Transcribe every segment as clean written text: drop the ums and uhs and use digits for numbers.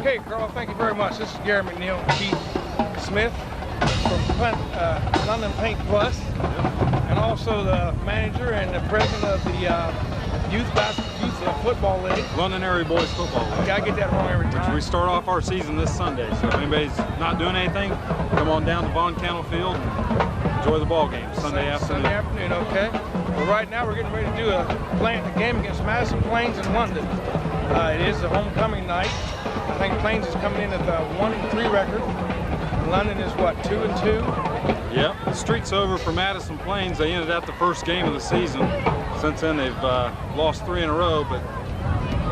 Okay, Carl, thank you very much. This is Gary McNeil, Keith Smith from London Paint Plus, and also the manager and the president of the Youth Football League. London Area Boys Football League. Okay, I get that wrong every time. We start off our season this Sunday, so if anybody's not doing anything, come on down to Vaughn Kennel Field and enjoy the ball game Sunday afternoon. Sunday afternoon, okay. Well, right now we're getting ready to do a game against Madison Plains in London. It is the homecoming night. I think Plains is coming in at the 1-3 record. London is what, 2-2? Yep, the streak's over for Madison Plains. They ended at the first game of the season. Since then they've lost 3 in a row, but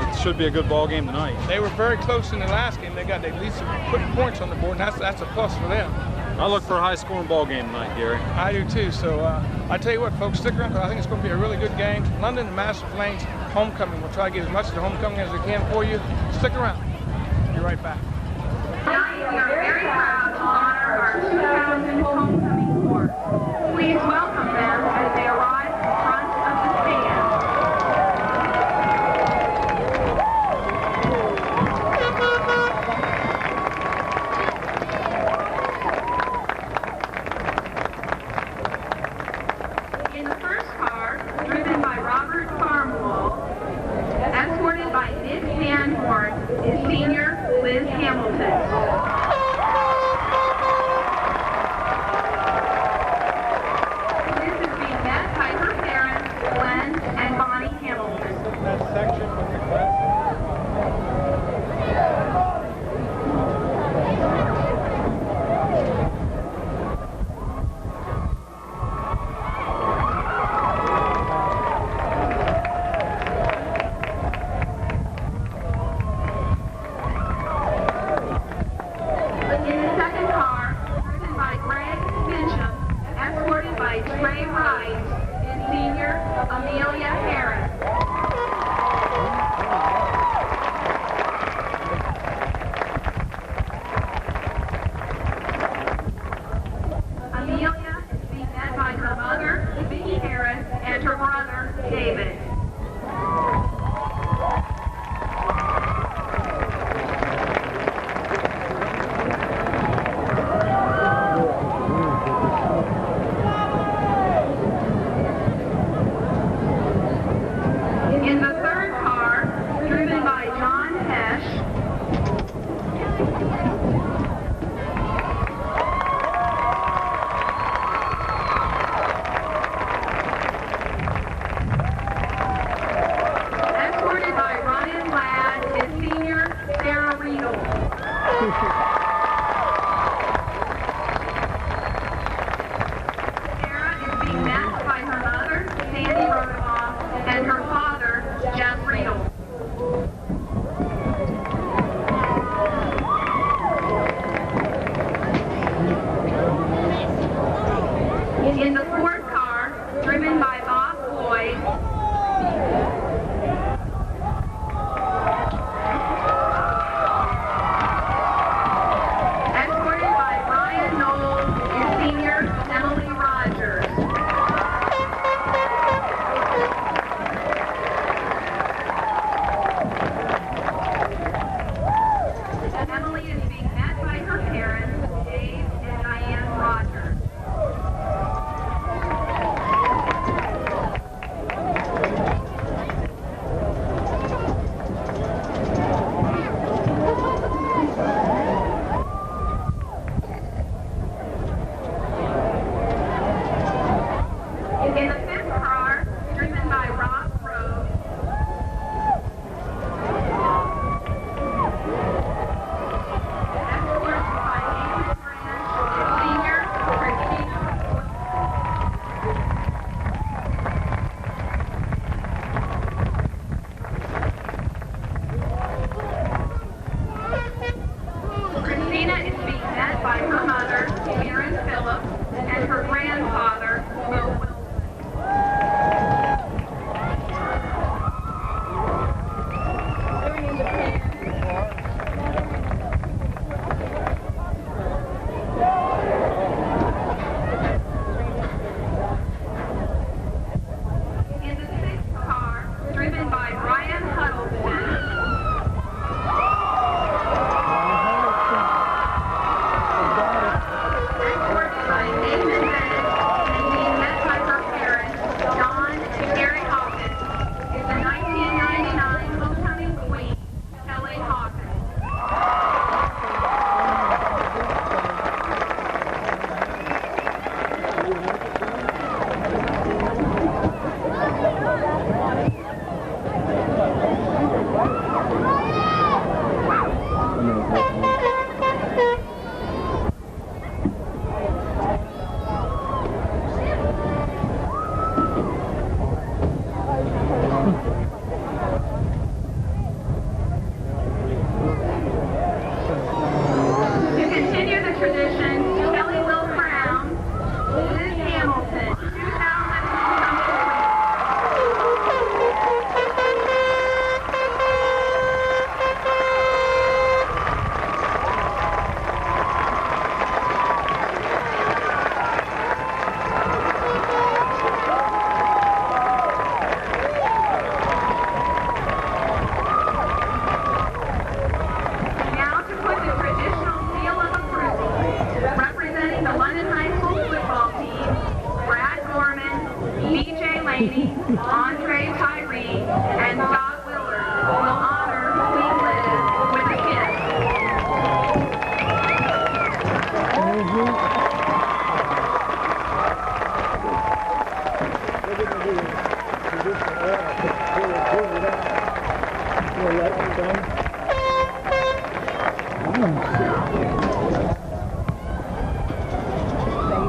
it should be a good ball game tonight. They were very close in the last game. They got at least putting points on the board, and that's a plus for them. I look for a high-scoring ball game tonight, Gary. I do too. So I tell you what, folks, stick around because I think it's going to be a really good game. London and Madison Plains homecoming. We'll try to get as much of the homecoming as we can for you. Stick around. Be right back. Tonight, we are very proud to honor our 2000 homecoming court. Please welcome them as they arrive in front of the stand. In the first car, driven by Robert Farmwell, escorted by Nick Sanhorn, is senior Liz Hamilton. In the fourth car, driven by Bob Floyd,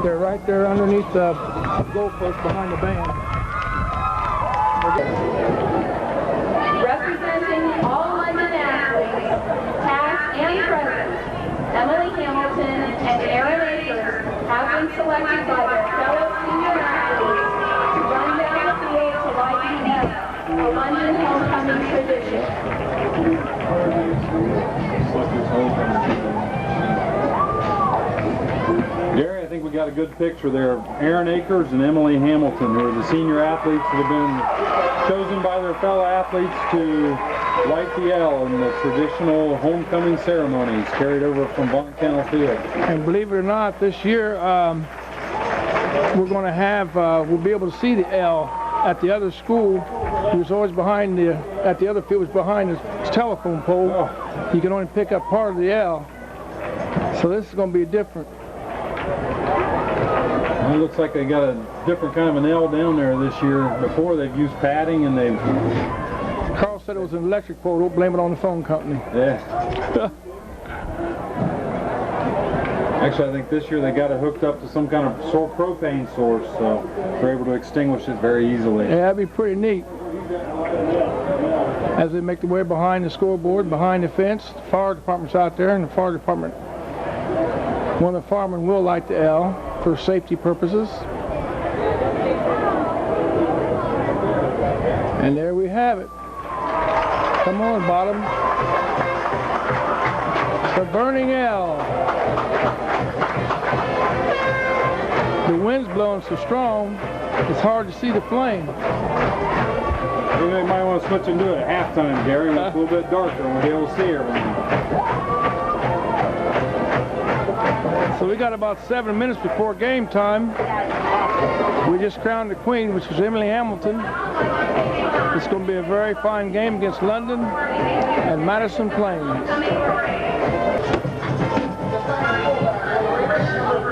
They're right there underneath the goalpost behind the band. Representing all London athletes, past and present, Emily Hamilton and Aaron Akers have been selected by their fellow senior athletes to run down the field to light the beat, a London homecoming tradition. Gary, I think we got a good picture there of Aaron Akers and Emily Hamilton, who are the senior athletes that have been chosen by their fellow athletes to light the L in the traditional homecoming ceremonies carried over from Von Kennel Field. And believe it or not, this year we're going to have, we'll be able to see the L at the other school. It was always behind the, at the other field was behind the telephone pole. Oh. You can only pick up part of the L. So this is going to be different. It looks like they got a different kind of an L down there this year. Before they've used padding and they've... Carl said it was an electric pole. Don't blame it on the phone company. Yeah. Actually, I think this year they got it hooked up to some kind of propane source, so they're able to extinguish it very easily. Yeah, that'd be pretty neat. As they make their way behind the scoreboard, behind the fence, the fire department's out there, and the fire department, one of the firemen will light the L for safety purposes. And there we have it. Come on, bottom. The burning L. The wind's blowing so strong, it's hard to see the flame. You might want to switch and do it at halftime, Gary, when it's a little bit darker and we'll be able to see everything. So we got about 7 minutes before game time. We just crowned the queen, which is Emily Hamilton. It's going to be a very fine game against London and Madison Plains.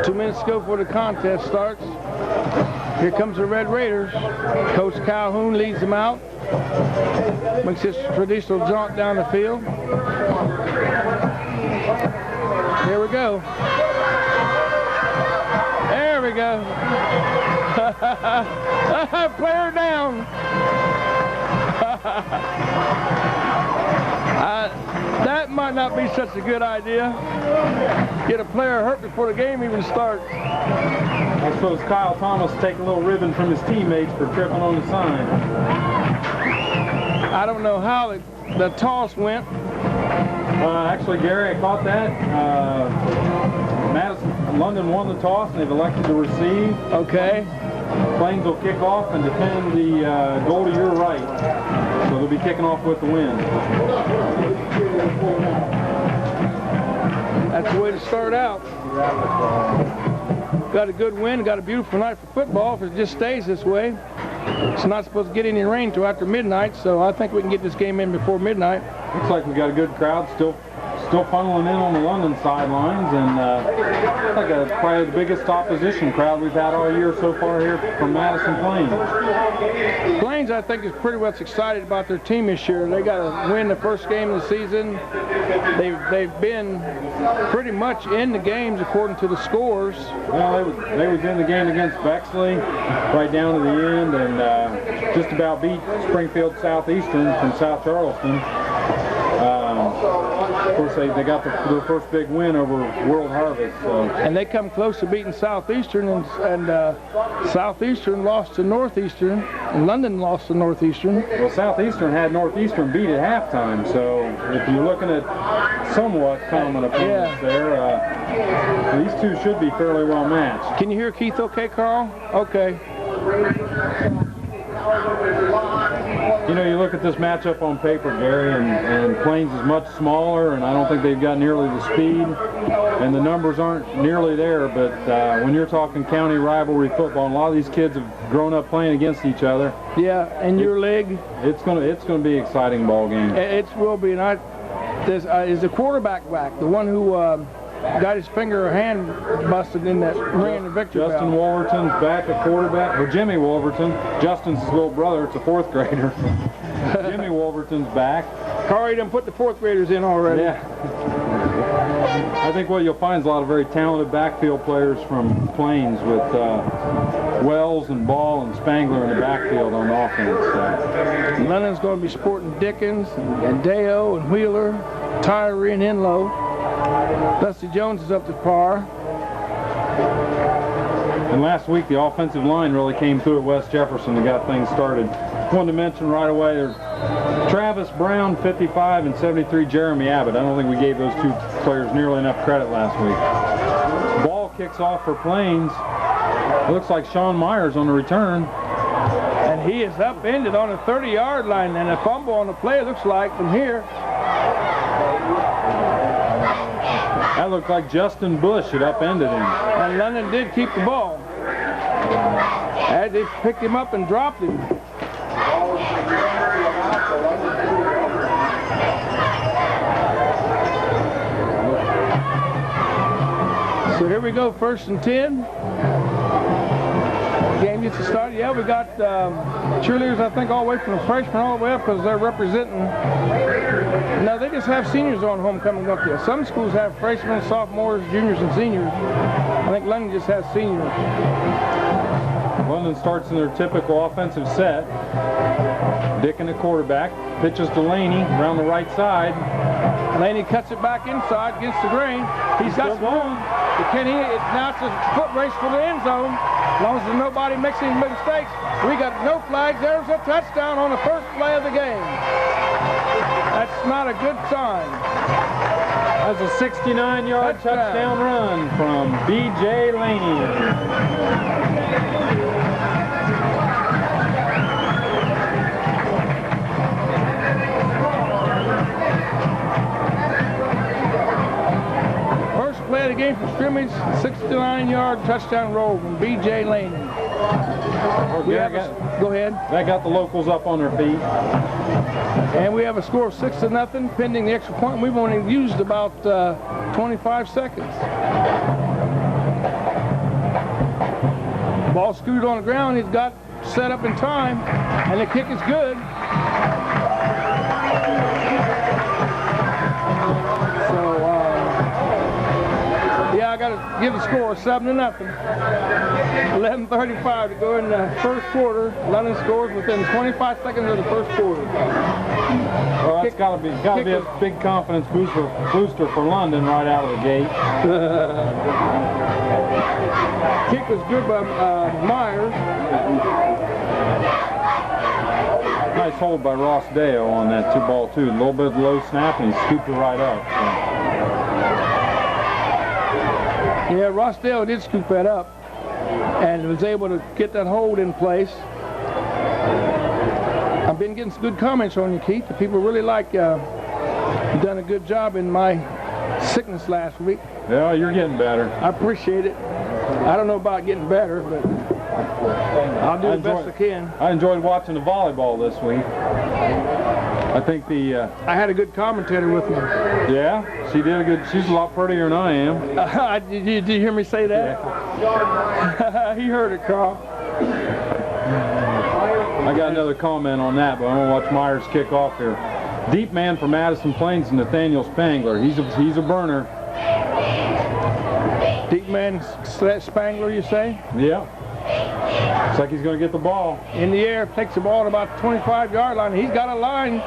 2 minutes to go before the contest starts. Here comes the Red Raiders. Coach Calhoun leads them out. Makes his traditional jaunt down the field. Here we go. There we go. Player down. That might not be such a good idea. Get a player hurt before the game even starts. I suppose Kyle Thomas take a little ribbon from his teammates for tripping on the sign. I don't know how the toss went. Actually, Gary, I caught that. London won the toss and they've elected to receive. Okay. Plains will kick off and defend the goal to your right. So they'll be kicking off with the wind. That's the way to start out. Got a good wind, got a beautiful night for football. If it just stays this way, it's not supposed to get any rain until after midnight, so I think we can get this game in before midnight. Looks like we got a good crowd, still still funneling in on the London sidelines, and like probably the biggest opposition crowd we've had all year so far here from Madison Plains. Plains, I think, is pretty much excited about their team this year. They got to win the first game of the season. They've been pretty much in the games according to the scores. Well, they was in the game against Bexley right down to the end, and just about beat Springfield Southeastern from South Charleston. Of course, they got their first big win over World Harvest. So. And they come close to beating Southeastern, and Southeastern lost to Northeastern, and London lost to Northeastern. Well, Southeastern had Northeastern beat at halftime, so if you're looking at somewhat common opponents there, these two should be fairly well matched. Can you hear Keith okay, Carl? Okay. You know, you look at this matchup on paper, Gary, and Plains is much smaller, and I don't think they've got nearly the speed, and the numbers aren't nearly there, but when you're talking county rivalry football, and a lot of these kids have grown up playing against each other. Yeah, and your league? It's gonna be an exciting ball game. It will be, and is the quarterback back, the one who got his finger or hand busted in that ring in the victory bell. Justin Wolverton's back at quarterback, or Jimmy Wolverton. Justin's his little brother, it's a fourth grader. Jimmy Wolverton's back. Corey done put the fourth graders in already. Yeah. I think what you'll find is a lot of very talented backfield players from Plains with Wells and Ball and Spangler in the backfield on offense. So. London's going to be sporting Dickens and Deo and Wheeler, Tyree and Enlow. Dusty Jones is up to par. And last week the offensive line really came through at West Jefferson and got things started. Wanted to mention right away, there's Travis Brown, 55, and 73, Jeremy Abbott. I don't think we gave those two players nearly enough credit last week. Ball kicks off for Plains. It looks like Sean Myers on the return. And he is upended on the 30-yard line, and a fumble on the play, it looks like, from here. That looked like Justin Bush had upended him. And London did keep the ball. And they picked him up and dropped him. So here we go, 1st and 10. Game gets started. Yeah, we got cheerleaders, I think, all the way from the freshmen all the way up because they're representing. No, they just have seniors on homecoming up there. Some schools have freshmen, sophomores, juniors, and seniors. I think London just has seniors. London starts in their typical offensive set. Dickin at quarterback, pitches to Laney around the right side. Laney cuts it back inside against the grain. He's got some room. Now it's a foot race for the end zone. As long as there's nobody makes any mistakes, we got no flags. There's a touchdown on the first play of the game. That's not a good sign. That's a 69-yard touchdown run from B.J. Laney. Play of the game from scrimmage, 69-yard touchdown roll from B.J. Laney. Go ahead. That got the locals up on their feet. And we have a score of 6-0 pending the extra point. We've only used about 25 seconds. Ball scooted on the ground. He's got set up in time, and the kick is good. I got to give the score 7-0. 11:35 to go in the first quarter. London scores within 25 seconds of the first quarter. Well, that's got to be a big confidence booster for London right out of the gate. Kick was good by Myers. Nice hold by Ross Deo on that ball too. A little bit of low snap and he scooped it right up. So. Yeah, Ross Dale did scoop that up and was able to get that hold in place. I've been getting some good comments on you, Keith. The people really like you've done a good job in my sickness last week. Yeah, you're getting better. I appreciate it. I don't know about getting better, but I'll do the best I can. I enjoyed watching the volleyball this week. I think the... I had a good commentator with me. Yeah, she did a good... She's a lot prettier than I am. Did you hear me say that? Yeah. He heard it, Carl. I got another comment on that, but I'm going to watch Myers kick off here. Deep man for Madison Plains, Nathaniel Spangler. He's a burner. Deep man Spangler, you say? Yeah. Looks like he's going to get the ball. In the air, takes the ball at about the 25-yard line. He's got a line.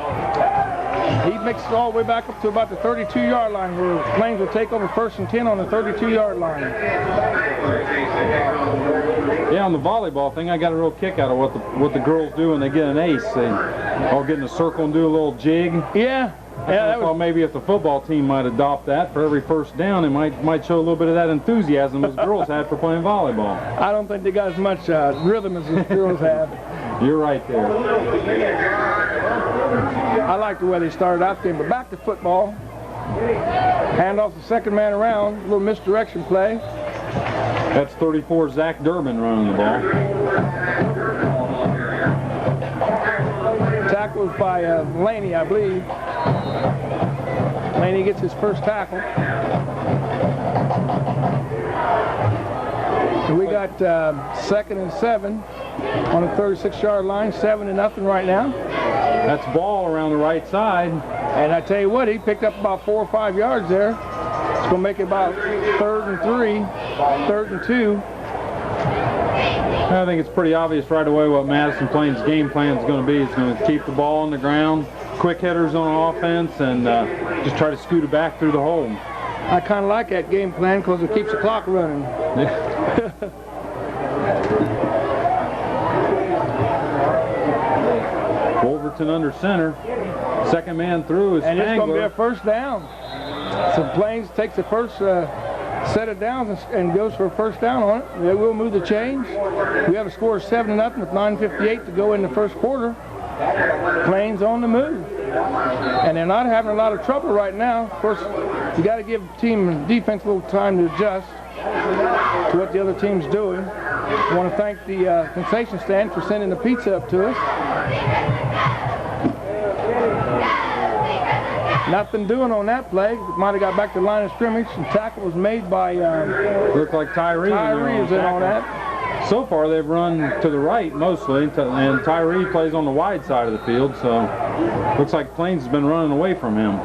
He makes it all the way back up to about the 32-yard line, where Plains will take over 1st and 10 on the 32-yard line. Yeah, on the volleyball thing, I got a real kick out of what the girls do when they get an ace. They all get in a circle and do a little jig. Yeah. I thought maybe if the football team might adopt that for every first down, it might show a little bit of that enthusiasm as girls had for playing volleyball. I don't think they got as much rhythm as the girls have. You're right there. I like the way they started out there, but back to football. Hand off the second man around, a little misdirection play. That's 34 Zach Durbin running the ball. Tackles by Laney, I believe. Laney gets his first tackle. And we got 2nd and 7 on the 36-yard line, 7-0 right now. That's ball around the right side. And I tell you what, he picked up about 4 or 5 yards there. It's going to make it about 3rd and 3, 3rd and 2. I think it's pretty obvious right away what Madison Plains' game plan is going to be. It's going to keep the ball on the ground, quick hitters on offense, and just try to scoot it back through the hole. I kind of like that game plan because it keeps the clock running. Wolverton under center. Second man through is And Spangler. it's going to be a first down. So Plains takes the first set of downs and goes for a first down on it. They will move the chains. We have a score of 7-0 with 9:58 to go in the first quarter. Plains on the move. And they're not having a lot of trouble right now. Of course, you got to give team defense a little time to adjust to what the other team's doing. I want to thank the concession stand for sending the pizza up to us. Nothing doing on that play. Might have got back to the line of scrimmage. And tackle was made by Looked like Tyree. Tyree is in on that. So far, they've run to the right mostly, and Tyree plays on the wide side of the field. So looks like Plains has been running away from him.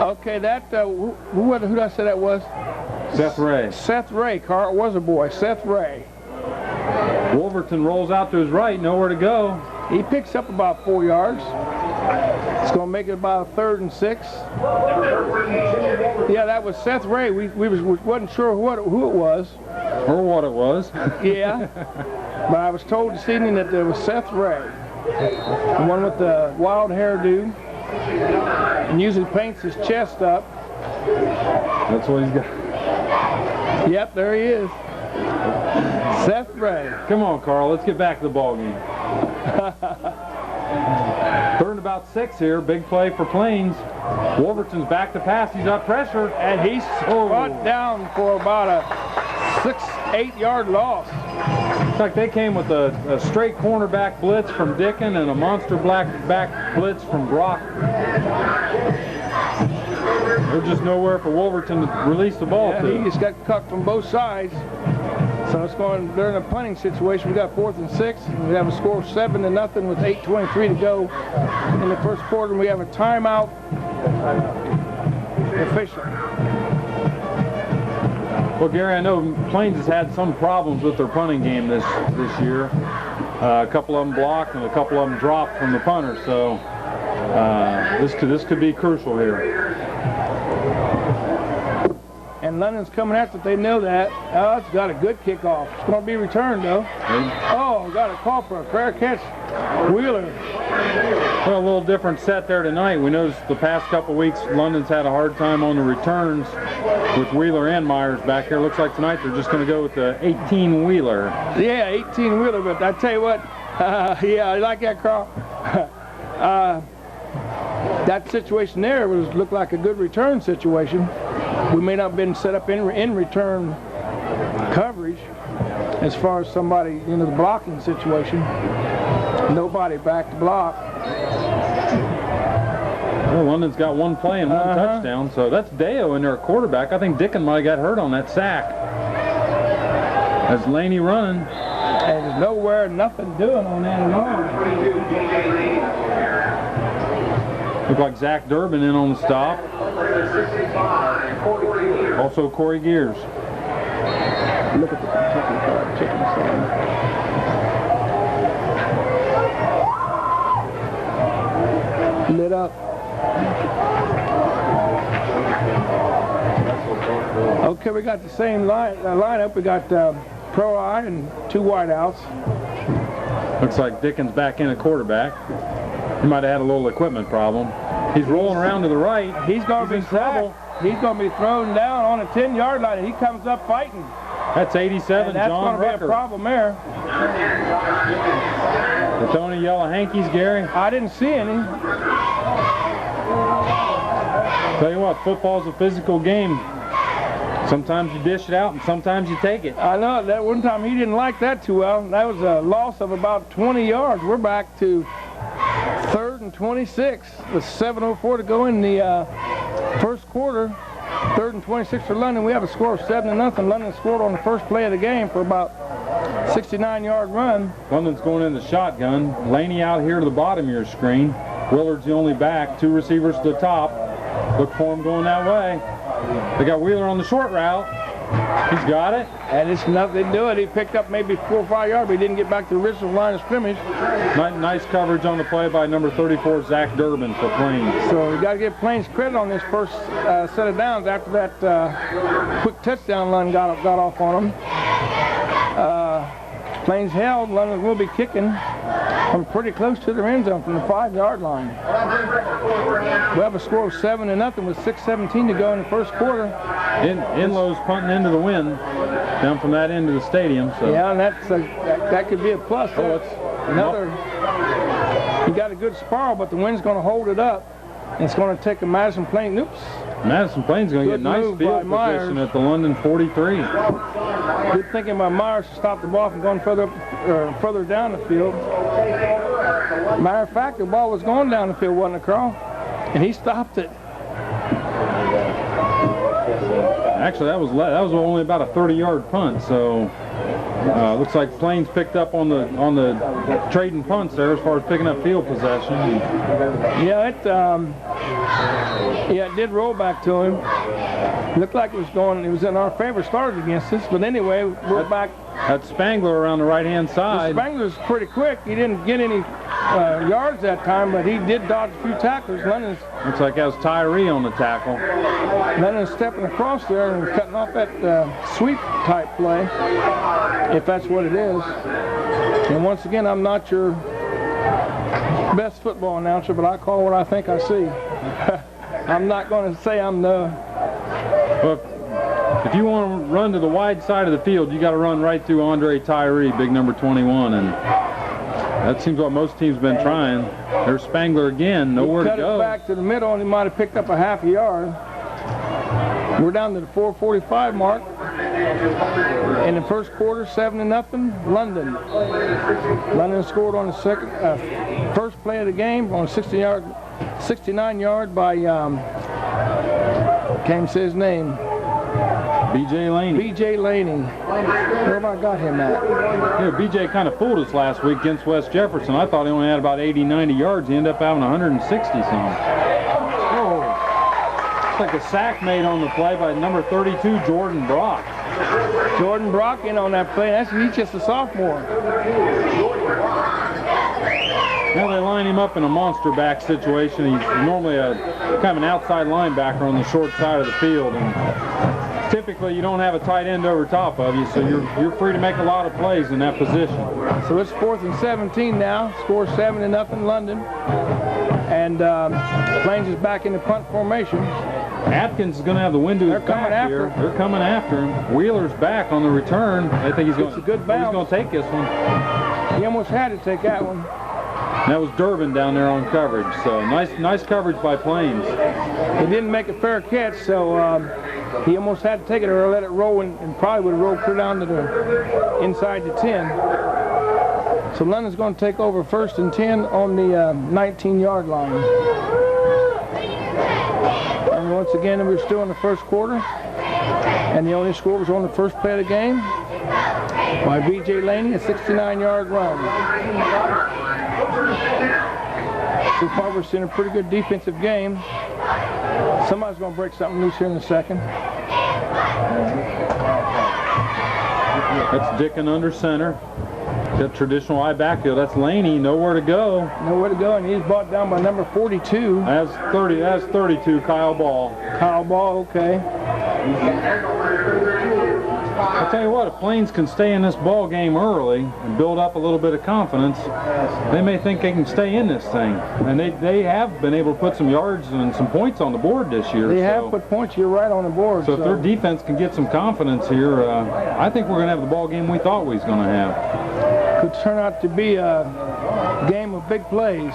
Okay, that who did I say that was? Seth Ray. Seth Ray. Carl was a boy. Seth Ray. Wolverton rolls out to his right, nowhere to go. He picks up about 4 yards. It's going to make it about a 3rd and 6. Yeah, that was Seth Ray. We wasn't sure who it was. Or what it was. Yeah. But I was told this evening that there was Seth Ray. The one with the wild hairdo. And usually paints his chest up. That's what he's got. Yep, there he is. Seth Ray. Come on, Carl. Let's get back to the ball game. 3rd and about 6 here. Big play for Plains. Wolverton's back to pass. He's got pressure. And he's brought down for about a 6-8 yard loss. Looks like they came with a straight cornerback blitz from Dickin and a monster back blitz from Brock. There's just nowhere for Wolverton to release the ball to. He just got cut from both sides. So it's going, they're in a punting situation. We got 4th and 6. And we have a score of 7-0 with 8:23 to go in the first quarter. And we have a timeout official. Well, Gary, I know Plains has had some problems with their punting game this year. A couple of them blocked and a couple of them dropped from the punter. So this could be crucial here. And London's coming after it. They know that. Oh, it's got a good kickoff. It's going to be returned, though. Oh, got a call for a fair catch. Wheeler. Well, a little different set there tonight. We noticed the past couple weeks, London's had a hard time on the returns with Wheeler and Myers back here. Looks like tonight they're just going to go with the 18 Wheeler. Yeah, 18 Wheeler, but I tell you what, yeah, I like that, Carl. That situation there looked like a good return situation. We may not have been set up in return coverage, as far as somebody, you know, the blocking situation. Nobody back to block. Well, London's got one play and one touchdown, so that's Deo in there at quarterback. I think Dickin might have got hurt on that sack. That's Laney running. And there's nowhere, nothing doing on that at all. Looked like Zach Durbin in on the stop. Also Corey Gears. Look at the Kentucky Fried Chicken sign. Lit up. Okay, we got the same lineup. We got Pro I and 2 wideouts. Looks like Dickens back in at quarterback. He might have had a little equipment problem. He's rolling around to the right. He's going to be trouble. He's going to be thrown down on a 10-yard line, and he comes up fighting. That's 87, and that's John going to Rucker. be a problem there. The Tony Yellow Hankies, Gary. I didn't see any. Tell you what, football's a physical game. Sometimes you dish it out, and sometimes you take it. I know. That one time he didn't like that too well. That was a loss of about 20 yards. We're back to 3rd and 26 with 7:04 to go in the first quarter. 3rd and 26 for London. We have a score of 7-0. London scored on the first play of the game for about 69-yard run. London's going in the shotgun. Laney out here to the bottom of your screen. Willard's the only back. 2 receivers to the top. Look for him going that way. They got Wheeler on the short route. He's got it. And it's nothing to do it. He picked up maybe 4 or 5 yards, but he didn't get back to the original line of scrimmage. Nice coverage on the play by number 34, Zach Durbin for Plains. So we got to give Plains credit on this first set of downs after that quick touchdown run got off on them. Plains held. London will be kicking from pretty close to their end zone from the 5-yard line. We have a score of 7-0 with 6:17 to go in the first quarter. Inlow's punting into the wind down from that end of the stadium. So. Yeah, and that could be a plus. Oh, it's another. He got a good spiral, but the wind's going to hold it up. And it's going to take a Madison Plains. Oops. Madison Plains going to get nice field position at the London 43. Good thinking by Myers to stop the ball from going further down the field. Matter of fact, the ball was going down the field, wasn't it, Carl? And he stopped it. Actually, that was only about a 30-yard punt. So looks like Plains picked up on the trading punts there as far as picking up field possession. Yeah, it did roll back to him. Looked like it was in our favor, started against us, but anyway, we're back. That's Spangler around the right-hand side. Spangler's pretty quick. He didn't get any yards that time, but he did dodge a few tacklers. London's looks like that was Tyree on the tackle. London's stepping across there and cutting off that sweep-type play, if that's what it is. And once again, I'm not your best football announcer, but I call what I think I see. I'm not going to say I'm the... Well, if you want to run to the wide side of the field, you got to run right through Andre Tyree, big number 21, and that seems what most teams have been trying. There's Spangler again, nowhere to go. Cut it back to the middle, and he might have picked up a half a yard. We're down to the 4:45 mark. In the first quarter, 7-0, London. London scored on the first play of the game on a 69-yard by, can't say his name. B.J. Laney. B.J. Laney. Where have I got him at? Yeah, B.J. kind of fooled us last week against West Jefferson. I thought he only had about 80, 90 yards. He ended up having 160-some. Oh, looks like a sack made on the play by number 32, Jordan Brock. Jordan Brock in on that play. He's just a sophomore. Now they line him up in a monster back situation. He's normally a kind of an outside linebacker on the short side of the field. And typically you don't have a tight end over top of you, so you're free to make a lot of plays in that position. So it's 4th and 17 now. Score 7-0 London. And Plains is back in the punt formation. Atkins is going to have the wind to his back here. They're coming after him. Wheeler's back on the return. I think he's going. It's a good bounce. He's going to take this one. He almost had to take that one. And that was Durbin down there on coverage. So nice coverage by Plains. He didn't make a fair catch, so He almost had to take it or let it roll and probably would have rolled clear down to the inside the 10. So London's going to take over 1st and 10 on the 19-yard line. And once again, we're still in the first quarter. And the only score was on the first play of the game by B.J. Laney, a 69-yard run. So far, we're seeing a pretty good defensive game. Somebody's going to break something loose here in a second. That's Dickin under center. That traditional I backfield. That's Laney. Nowhere to go. Nowhere to go, and he's brought down by number 42. That's 32. Kyle Ball. Kyle Ball, okay. I'll tell you what, if Plains can stay in this ball game early and build up a little bit of confidence, they may think they can stay in this thing. And they have been able to put some yards and some points on the board this year. They have put points, you're right, on the board. So if their defense can get some confidence here, I think we're going to have the ball game we thought we was going to have. Could turn out to be a game of big plays.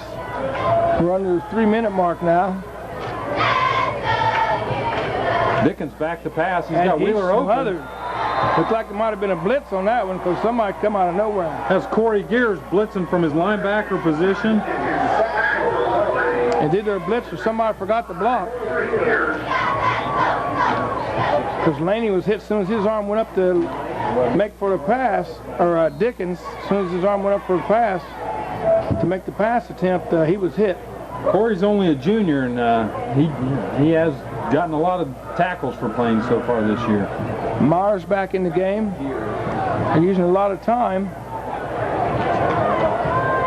We're under the 3-minute mark now. Dickens back to pass. He's got Wheeler open. Looks like it might have been a blitz on that one because somebody come out of nowhere. That's Corey Gears blitzing from his linebacker position. And did their blitz or somebody forgot to block? Because Laney was hit as soon as his arm went up to make for the pass, or Dickens, as soon as his arm went up for the pass to make the pass attempt, he was hit. Corey's only a junior, and he has gotten a lot of tackles for Plains so far this year. Myers back in the game. They're using a lot of time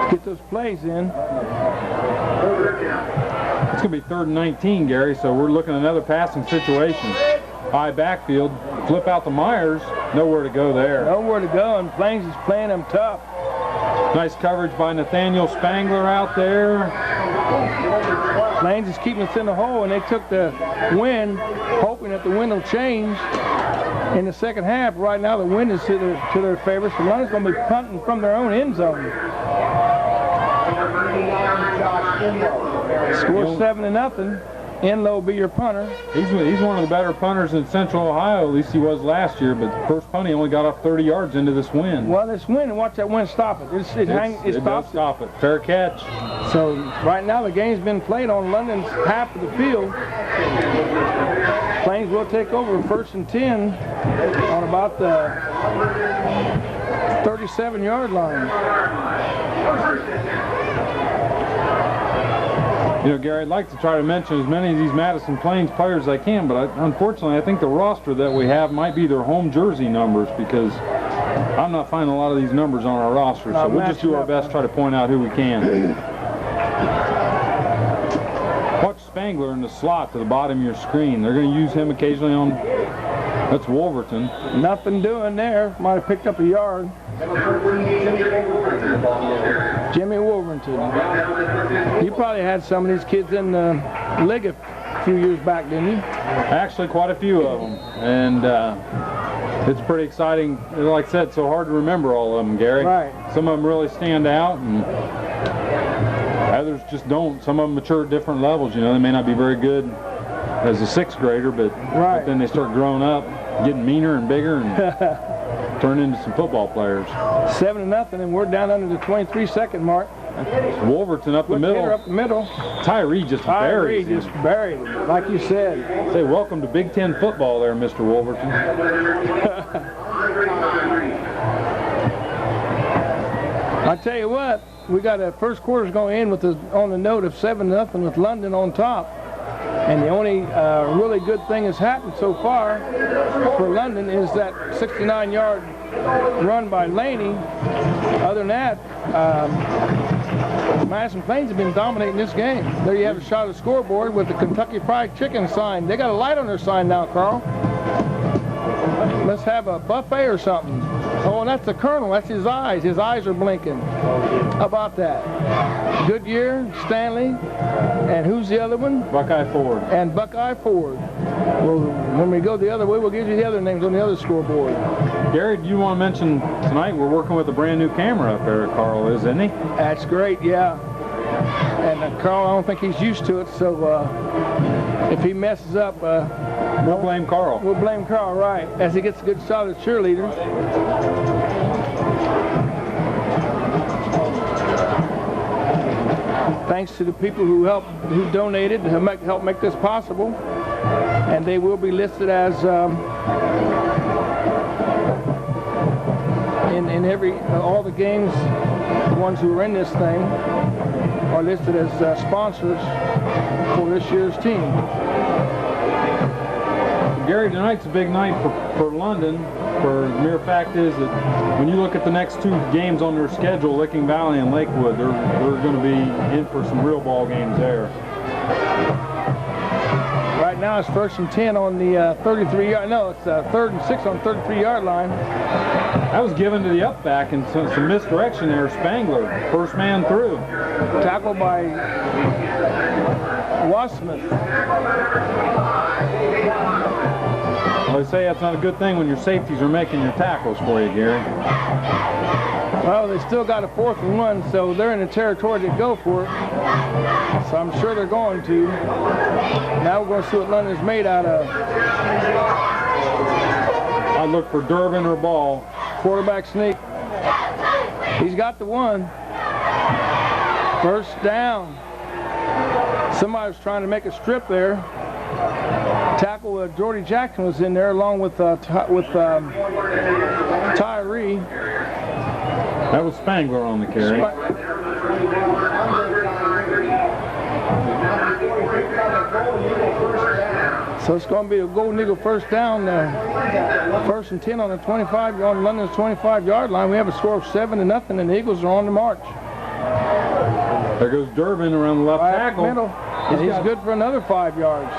to get those plays in. It's going to be 3rd and 19, Gary, so we're looking at another passing situation. High backfield, flip out to Myers, nowhere to go there. Nowhere to go, and Plains is playing them tough. Nice coverage by Nathaniel Spangler out there. Plains is keeping us in the hole, and they took the wind, hoping that the wind will change in the second half. Right now, the wind is to their favor, so London's going to be punting from their own end zone. Score 7-0. Enlow will be your punter. He's one of the better punters in Central Ohio, at least he was last year, but first punt he only got off 30 yards into this wind. Well, this wind, watch that wind stop it. It stops it. Stop it. Fair catch. So right now the game's been played on London's half of the field. Plains will take over 1st and 10 on about the 37-yard line. You know, Gary, I'd like to try to mention as many of these Madison Plains players as I can, but unfortunately I think the roster that we have might be their home jersey numbers, because I'm not finding a lot of these numbers on our roster, so we'll just do our best to try to point out who we can. Watch Spangler in the slot to the bottom of your screen. They're going to use him occasionally on, that's Wolverton. Nothing doing there. Might have picked up a yard. Jimmy Wolverton. You probably had some of these kids in the league a few years back, didn't you? Actually, quite a few of them. And it's pretty exciting. Like I said, it's so hard to remember all of them, Gary. Right. Some of them really stand out, and others just don't. Some of them mature at different levels. You know, they may not be very good as a 6th grader, but then they start growing up, getting meaner and bigger, and turn into some football players. 7-0, and we're down under the 23-second mark. Wolverton up the middle. Up the middle. Tyree just buried him. Just buried him, like you said. Say welcome to Big Ten football there, Mr. Wolverton. I tell you what, we got a first quarter's going to end with on the note of 7-0 with London on top. And the only really good thing that's happened so far for London is that 69-yard run by Laney. Other than that, Madison Plains have been dominating this game. There you have a shot of the scoreboard with the Kentucky Fried Chicken sign. They got a light on their sign now, Carl. Let's have a buffet or something. Oh, and that's the Colonel. That's his eyes. His eyes are blinking. How about that? Goodyear, Stanley, and who's the other one? Buckeye Ford. And Buckeye Ford. Well, when we go the other way, we'll give you the other names on the other scoreboard. Gary, do you want to mention tonight we're working with a brand new camera up there, Carl, isn't he? That's great, yeah. And Carl, I don't think he's used to it, so If he messes up, we'll blame Carl. We'll blame Carl, right, as he gets a good shot at the cheerleader. Thanks to the people who donated to help make this possible, and they will be listed as in all the games. The ones who are in this thing are listed as sponsors for this year's team. Gary, tonight's a big night for London. For the mere fact is that when you look at the next two games on their schedule, Licking Valley and Lakewood, they're going to be in for some real ball games there. Right now it's 1st and 10 on the 33-yard. No, it's 3rd and 6 on the 33-yard line. That was given to the up back and some misdirection there. Spangler, first man through. Tackled by Wasmith. Well, they say that's not a good thing when your safeties are making your tackles for you, Gary. Well, they still got a 4th and 1, so they're in the territory to go for it. So I'm sure they're going to. Now we're going to see what London's made out of. I look for Durbin or ball. Quarterback sneak. He's got the one. First down. Somebody was trying to make a strip there. Tackle Jordy Jackson was in there along with Tyree. That was Spangler on the carry. So it's going to be a Golden Eagle first down, 1st and 10 on the 25 on London's 25-yard line. We have a score of 7-0, and the Eagles are on the march. There goes Durbin around the left tackle. Middle, and he's good for another 5 yards.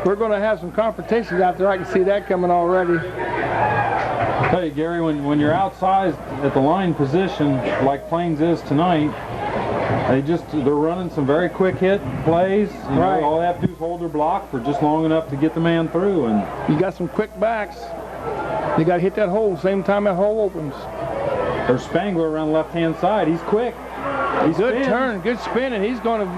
We're going to have some confrontations out there. I can see that coming already. I tell you, Gary, when you're outsized at the line position like Plains is tonight, they're running some very quick hit plays. You know, all they have to do is hold their block for just long enough to get the man through. And you got some quick backs. They got to hit that hole same time that hole opens. There's Spangler around the left-hand side. He's quick. He's good turn, good spin, and he's going to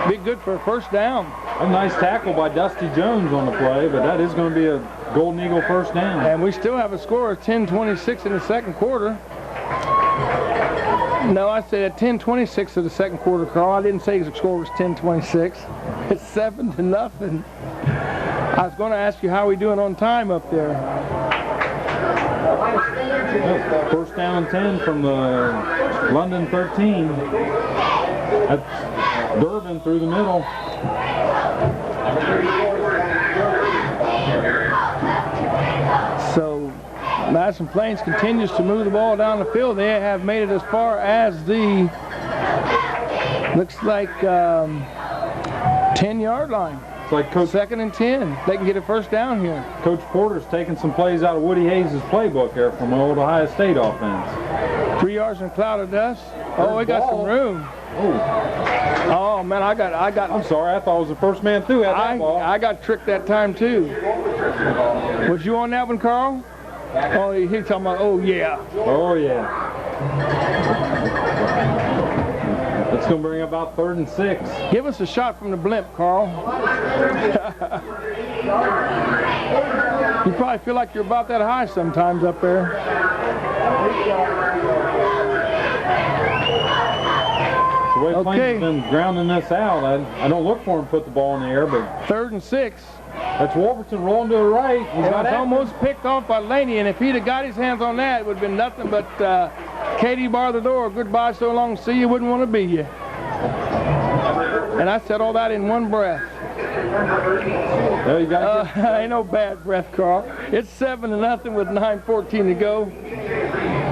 be good for a first down. A nice tackle by Dusty Jones on the play, but that is going to be a Golden Eagle first down. And we still have a score of 10-26 in the second quarter. No, I said at 10-26 of the second quarter, Carl. I didn't say the score was 10-26. It's 7-0. I was going to ask you how we doing on time up there. First down and 10 from the London 13. That's Durbin through the middle. So Madison Plains continues to move the ball down the field. They have made it as far as the, looks like 10-yard line. It's like Coach, 2nd and 10. They can get a first down here. Coach Porter's taking some plays out of Woody Hayes' playbook here from old Ohio State offense. 3 yards in a cloud of dust. Oh, we got some room. Oh man, I got. I'm sorry, I thought it was the first man through at that ball. I got tricked that time too. Was you on that one, Carl? Oh, he's talking about. Oh yeah. Oh yeah. That's going to bring about 3rd and 6. Give us a shot from the blimp, Carl. You probably feel like you're about that high sometimes up there. The way Plains has been grounding this out, I don't look for him to put the ball in the air, but 3rd and 6. That's Wolverton rolling to the right. He's almost picked off by Laney, and if he'd have got his hands on that, it would have been nothing but Katie bar the door. Goodbye, so long, see you, wouldn't want to be you. And I said all that in one breath. There you go. Ain't no bad breath, Carl. It's 7-0 with 9:14 to go.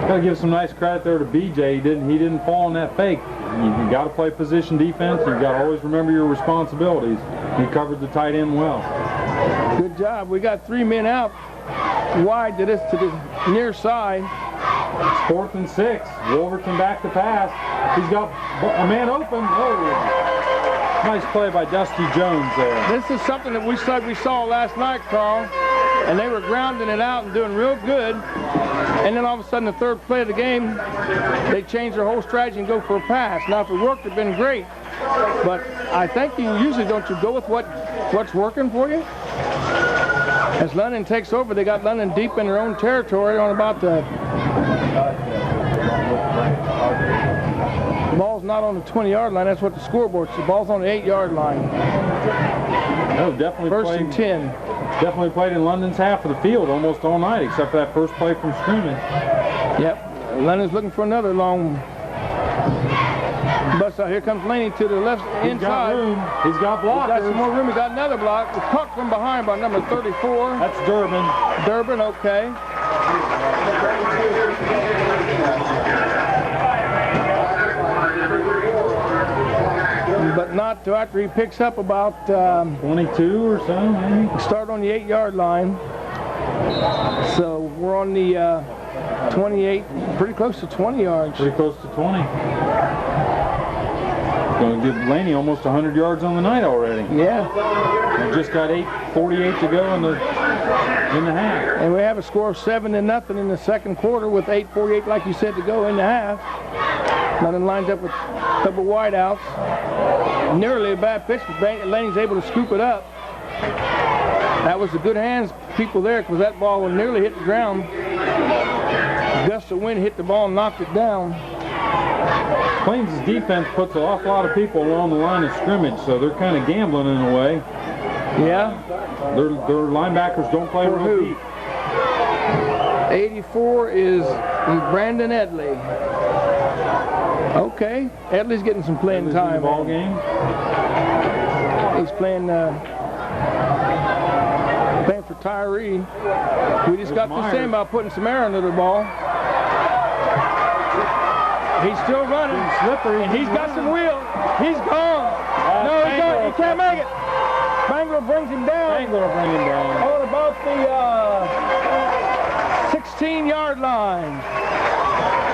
Got to give some nice credit there to BJ. He didn't fall on that fake. You got to play position defense. You got to always remember your responsibilities. He covered the tight end well. Good job. We got 3 men out wide to the near side. It's 4th and 6. Wolverton back to pass. He's got a man open. Oh. Nice play by Dusty Jones there. This is something that we saw last night, Carl, and they were grounding it out and doing real good. And then all of a sudden, the third play of the game, they change their whole strategy and go for a pass. Now, if it worked, it'd been great. But I think you usually don't you go with what's working for you? As London takes over, they got London deep in their own territory on about the ball's not on the 20-yard line. That's what the scoreboard says. The ball's on the 8-yard line. No, definitely First and 10. Definitely played in London's half of the field almost all night, except for that first play from scrimmage. Yep. London's looking for another long bust out. Here comes Laney to the left inside. He's got room. He's got blockers. He's got some more room. He got another block. The puck from behind by number 34. That's Durbin. Durbin, okay. But not till after he picks up about 22 or so, maybe. Start on the 8-yard line. So we're on the 28, pretty close to 20 yards. Pretty close to 20. Going to give Laney almost 100 yards on the night already. Yeah. We've just got 8:48 to go in the half. And we have a score of 7-0 in the second quarter with 8:48, like you said, to go in the half. London lines up with a couple wideouts. Nearly a bad pitch, but Laney's able to scoop it up. That was the good hands people there, because that ball would nearly hit the ground. A gust of wind hit the ball and knocked it down. Plains' defense puts an awful lot of people along the line of scrimmage, so they're kind of gambling in a way. Yeah. Their linebackers don't play real deep. 84 is Brandon Edley. Okay, Edley's getting some playing time. In the ball game. He's playing for Tyree. We just got through saying about putting some air under the ball. He's still running. He's slippery. And he's got some wheels. He's gone. No, he can't make it. Bangor brings him down. Bangor will bring him down. On about the 16-yard line.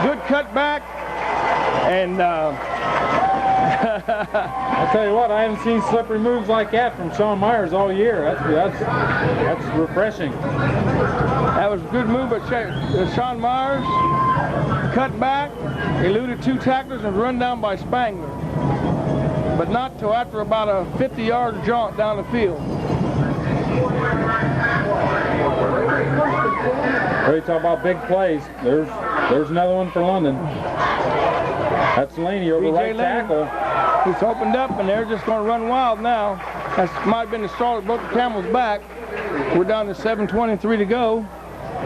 Good cut back. And I'll tell you what, I haven't seen slippery moves like that from Sean Myers all year. That's refreshing. That was a good move by Sean Myers. Cut back, eluded two tacklers, and run down by Spangler. But not till after about a 50-yard jaunt down the field. Ready to talk about big plays. There's another one for London. That's Laney over right tackle. He's opened up, and they're just going to run wild now. That might have been the straw that broke the camel's back. We're down to 7:23 to go.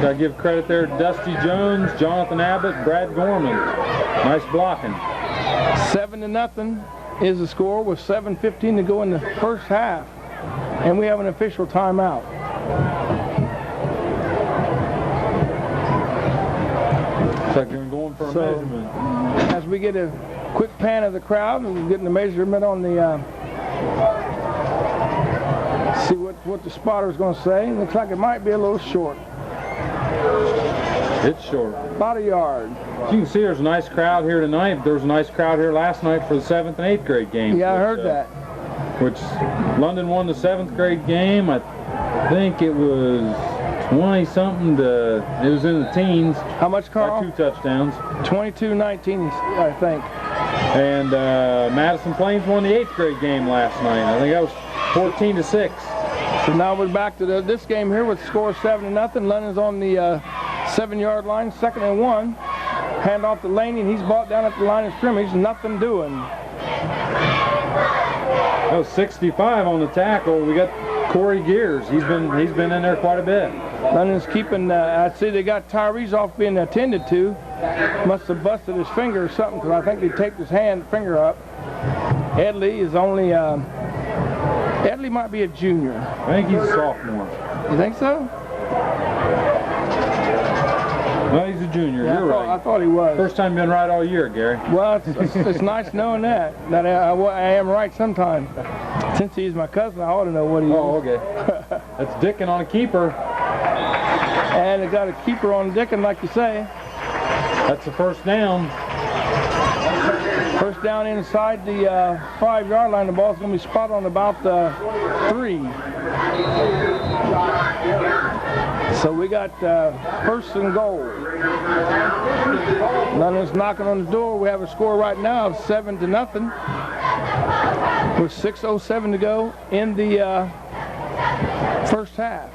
Got to give credit there to Dusty Jones, Jonathan Abbott, Brad Gorman. Nice blocking. 7-0 is the score with 7:15 to go in the first half. And we have an official timeout. Looks like they're going for a measurement. As we get a quick pan of the crowd, and we're getting the measurement on the, see what the spotter's going to say. Looks like it might be a little short. It's short. About a yard. As you can see, there's a nice crowd here tonight. There was a nice crowd here last night for the 7th and 8th grade game. Yeah, I heard that. Which London won the 7th grade game. I think it was 20-something to, it was in the teens. How much, Carl? By 2 touchdowns. 22-19, I think. And Madison Plains won the 8th grade game last night. I think that was 14-6. So now we're back to this game here with the score 7-0. London's on the 7-yard line, 2nd and 1. Hand off to Laney, and he's brought down at the line of scrimmage. Nothing doing. That was 65 on the tackle. We got Corey Gears. He's been in there quite a bit. London's keeping, I'd say they got Tyrese off being attended to. Must have busted his finger or something, because I think they taped his finger up. Edley is only, Edley might be a junior. I think he's a sophomore. You think so? No, he's a junior. Yeah, You're right. I thought he was. First time been right all year, Gary. Well, it's nice knowing that I am right sometimes. Since he's my cousin, I ought to know what he is. Oh, okay. That's Dickin on a keeper. And they got a keeper on Dickin, like you say. That's the first down. First down inside the 5-yard line. The ball's going to be spotted on about the 3. So we got first and goal. London's knocking on the door. We have a score right now of 7-0 with 6:07 to go in the first half.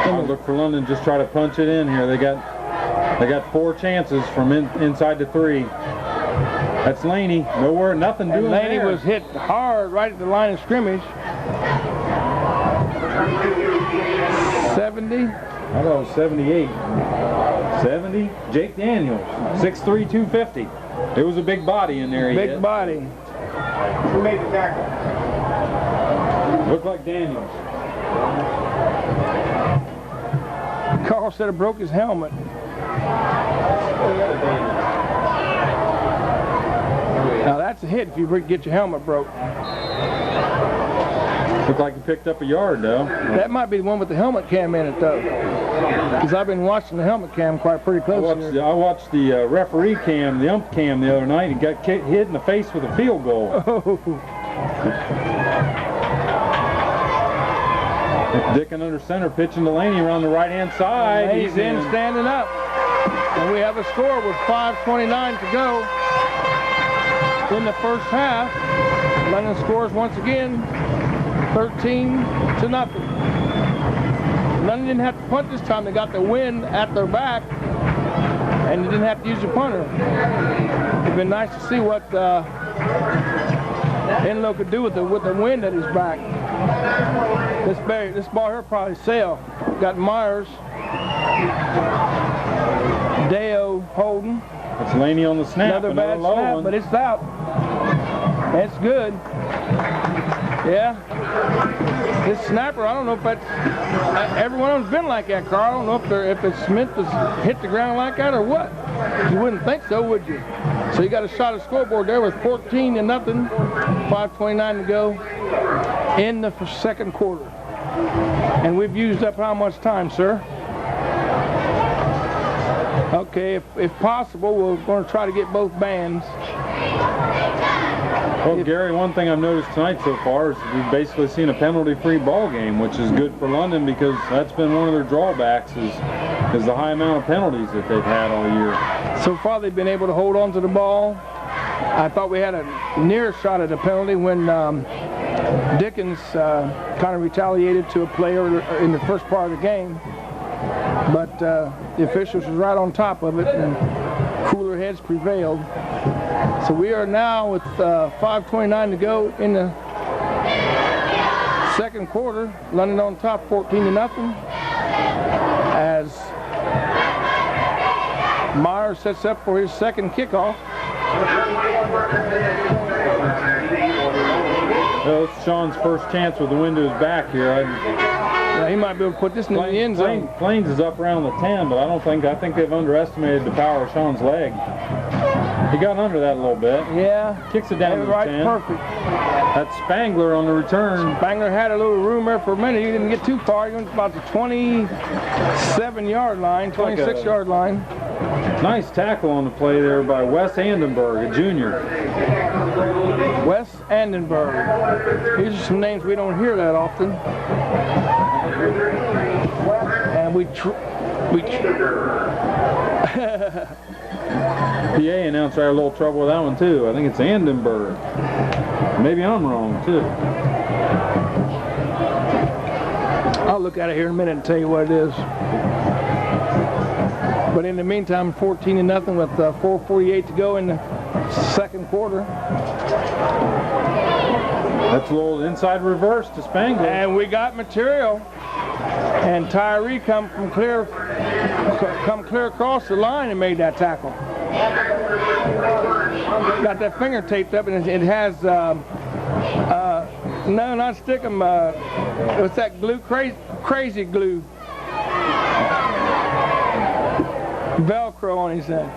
I'll look for London, just try to punch it in here. They got 4 chances from inside the 3. That's Laney. Nowhere, nothing doing there. Laney was hit hard right at the line of scrimmage. 70. I thought it was 78. 70. Jake Daniels, 6'3", 250. It was a big body in there. Big body. Who made the tackle? Looked like Daniels. Carl said it broke his helmet. Now that's a hit if you get your helmet broke. Looked like he picked up a yard, though. That might be the one with the helmet cam in it, though. Because I've been watching the helmet cam pretty close. I watched the referee cam, the ump cam the other night. He got hit in the face with a field goal. Oh. Dickin under center, pitching to Laney around the right-hand side. He's in, standing up. And we have a score with 5:29 to go in the first half. London scores once again, 13-0. London didn't have to punt this time. They got the wind at their back, and they didn't have to use a punter. It'd been nice to see what Enlow could do with the wind at his back. This ball here probably sail. Got Myers, Deo holding. It's Laney on the snap. Another bad snap, but it's out. That's good. Yeah. This snapper, I don't know if that's, every one of them's been like that, Carl. I don't know if it's meant to hit the ground like that or what. You wouldn't think so, would you? So you got a shot at scoreboard there with 14-0, 5:29 to go in the second quarter. And we've used up how much time, sir? Okay, if possible, we're going to try to get both bands. Well, Gary, one thing I've noticed tonight so far is we've basically seen a penalty-free ball game, which is good for London because that's been one of their drawbacks is the high amount of penalties that they've had all year. So far, they've been able to hold on to the ball. I thought we had a near shot at a penalty when Dickens kind of retaliated to a player in the first part of the game. But the officials was right on top of it, and cooler heads prevailed. So we are now with 5:29 to go in the second quarter. London on top, 14-0. As Myers sets up for his second kickoff. Well, it's Sean's first chance with the wind to his back here. Yeah, he might be able to put this in the end zone. Plains is up around the 10, but I think they've underestimated the power of Sean's leg. He got under that a little bit. Yeah. Kicks it down to the 10. Perfect. That's Spangler on the return. Spangler had a little room there for a minute. He didn't get too far. He went about the 27-yard line, 26-yard line. Nice tackle on the play there by Wes Andenberg, a junior. Wes Andenberg. These are some names we don't hear that often. And PA announcer had a little trouble with that one too. I think it's Andenberg. Maybe I'm wrong too. I'll look at it here in a minute and tell you what it is. But in the meantime, 14-0 with 4:48 to go in the second quarter. That's a little inside reverse to Spangler. And we got material. And Tyree come clear across the line and made that tackle. Got that finger taped up, and it has no, not stickum. What's that glue? Crazy glue. Velcro on his head.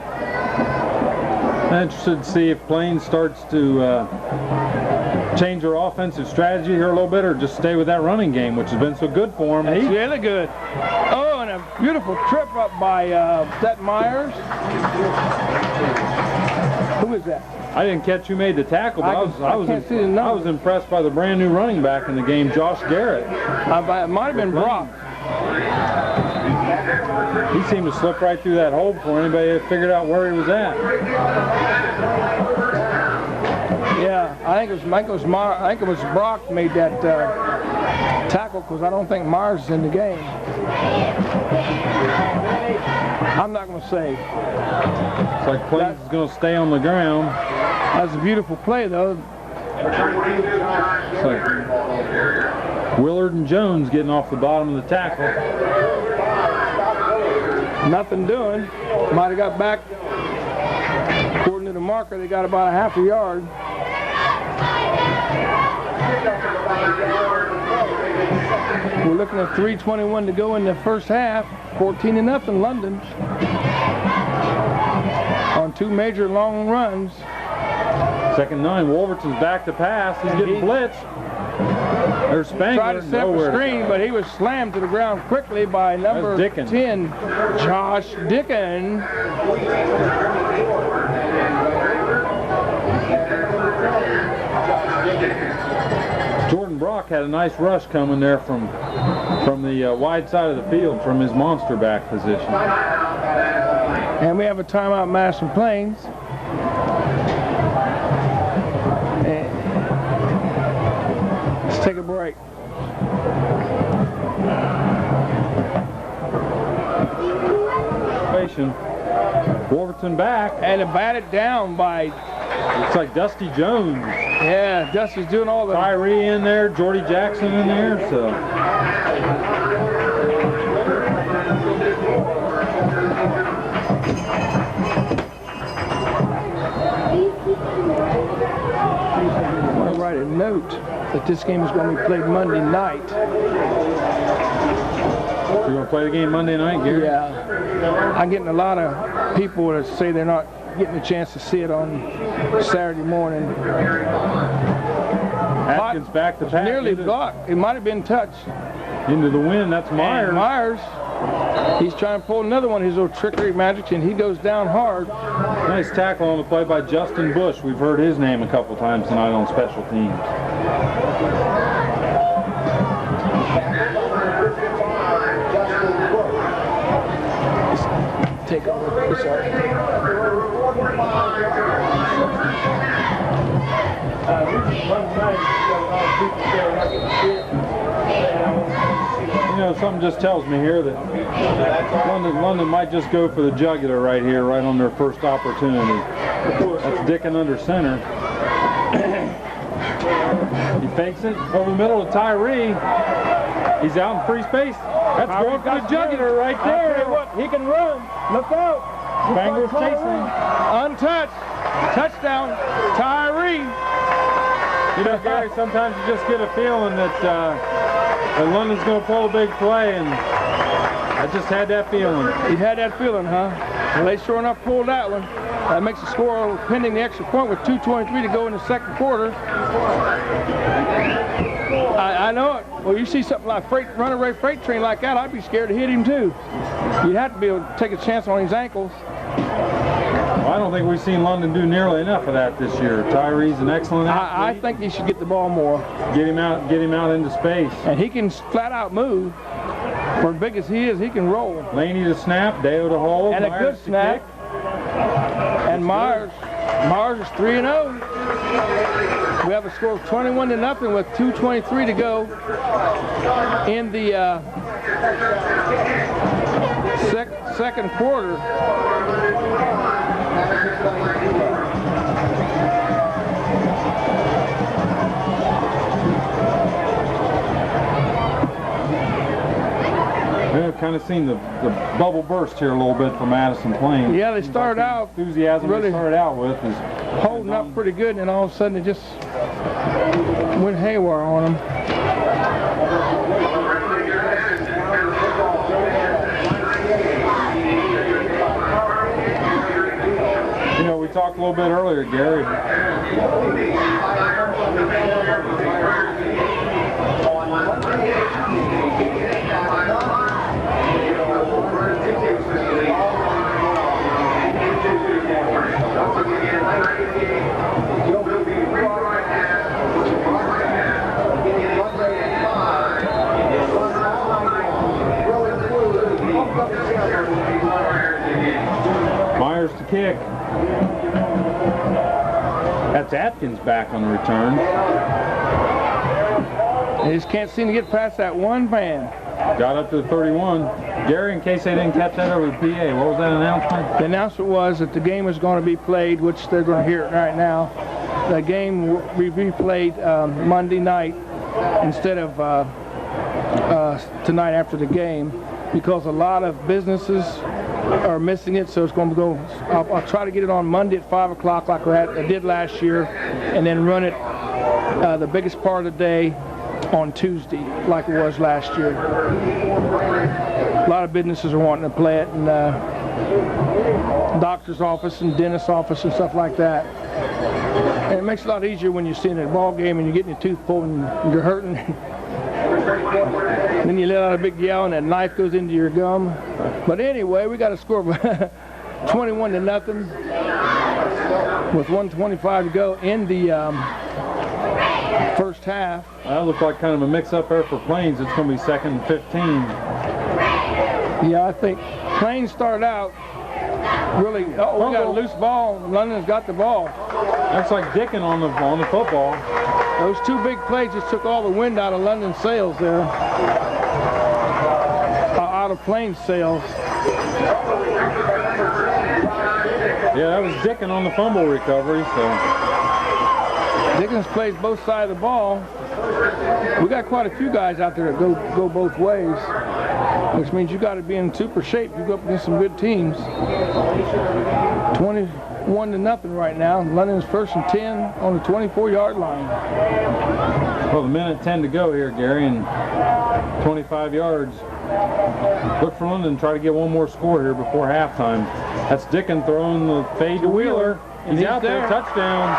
I'm interested to see if Plains starts to change their offensive strategy here a little bit, or just stay with that running game, which has been so good for him. It's really good. Oh, and a beautiful trip up by Seth Myers. Who is that? I didn't catch who made the tackle, but I was impressed by the brand new running back in the game, Josh Garrett. It might have been Brock. He seemed to slip right through that hole before anybody had figured out where he was at. Yeah, I think it was Brock made that tackle, because I don't think Myers is in the game. I'm not going to say. It's like Plains is going to stay on the ground. That's a beautiful play, though. It's like Willard and Jones getting off the bottom of the tackle. Nothing doing. Might have got back. According to the marker, they got about a half a yard. We're looking at 3:21 to go in the first half. 14-0 London. On two major long runs. 2nd and 9. Wolverton's back to pass. He's getting blitzed. There's Spangler. Tried to set up a screen, but he was slammed to the ground quickly by number 10, Josh Dickon. Jordan Brock had a nice rush coming there from the wide side of the field from his monster back position. And we have a timeout, Madison Plains. Let's take a break. Wolverton back. And to bat it down by... Looks like Dusty Jones. Yeah, Dusty's doing all the... Tyree in there, Jordy Jackson in there, so... I want to write a note that this game is going to be played Monday night. You're going to play the game Monday night, Gary? Yeah. I'm getting a lot of people that say they're not getting a chance to see it on Saturday morning. Atkins back to pass. Nearly blocked. It might have been touched. Into the wind, that's Myers. And Myers, he's trying to pull another one of his little trickery magic, and he goes down hard. Nice tackle on the play by Justin Bush. We've heard his name a couple times tonight on special teams. Take over. Sorry. You know, something just tells me here that London might just go for the jugular right here, right on their first opportunity. That's Dickon under center. He fakes it over the middle of Tyree. He's out in free space. That's going for the jugular right there. What, he can run. Look out. Spangler's chasing. Untouched. Touchdown. Tyree. You know, Gary, sometimes you just get a feeling that London's going to pull a big play, and I just had that feeling. You had that feeling, huh? Well, they sure enough pulled that one. That makes the score pending the extra point with 2:23 to go in the second quarter. I know it. Well, you see something like runaway freight train like that, I'd be scared to hit him too. You'd have to be able to take a chance on his ankles. Well, I don't think we've seen London do nearly enough of that this year. Tyree's an excellent athlete. I think he should get the ball more. Get him out into space. And he can flat out move. For as big as he is, he can roll. Laney to snap, Deo to hold. And Myers a good snap. And Myers is 3-0. We have a score of 21-0 with 2:23 to go in the second quarter. I've kind of seen the bubble burst here a little bit for Madison Plains. Yeah, they started out enthusiasm really they started out with is holding up pretty good, and then all of a sudden it just went haywire on them. You know, we talked a little bit earlier, Gary. That's Atkins back on the return. They just can't seem to get past that one man. Got up to the 31. Gary, in case they didn't catch that over the PA, what was that announcement? The announcement was that the game was going to be played, which they're going to hear it right now. The game will be replayed Monday night instead of tonight after the game, because a lot of businesses are missing it, so it's going to go. I'll try to get it on Monday at 5 o'clock like I did last year, and then run it the biggest part of the day on Tuesday like it was last year. A lot of businesses are wanting to play it, and doctor's office and dentist's office and stuff like that. And it makes it a lot easier when you're seeing a ball game and you're getting your tooth pulled and you're hurting. Then you let out a big yell and that knife goes into your gum. But anyway, we got a score of 21-0 with 1:25 to go in the first half. That looked like kind of a mix-up there for Plains. It's going to be 2nd and 15. Yeah, I think Plains started out really. Oh, we got a loose ball. London's got the ball. Looks like Dickin on the football. Those two big plays just took all the wind out of London's sails there. Out of Plains' sails. Yeah, that was Dickin on the fumble recovery. So Dickens plays both sides of the ball. We got quite a few guys out there that go both ways, which means you got to be in super shape. You go up against some good teams. 21-0 right now. London's 1st and 10 on the 24-yard line. Well, a minute 10 to go here, Gary, and 25 yards. Look for London to try to get one more score here before halftime. That's Dickin throwing the fade to Wheeler. He's out there. Touchdown.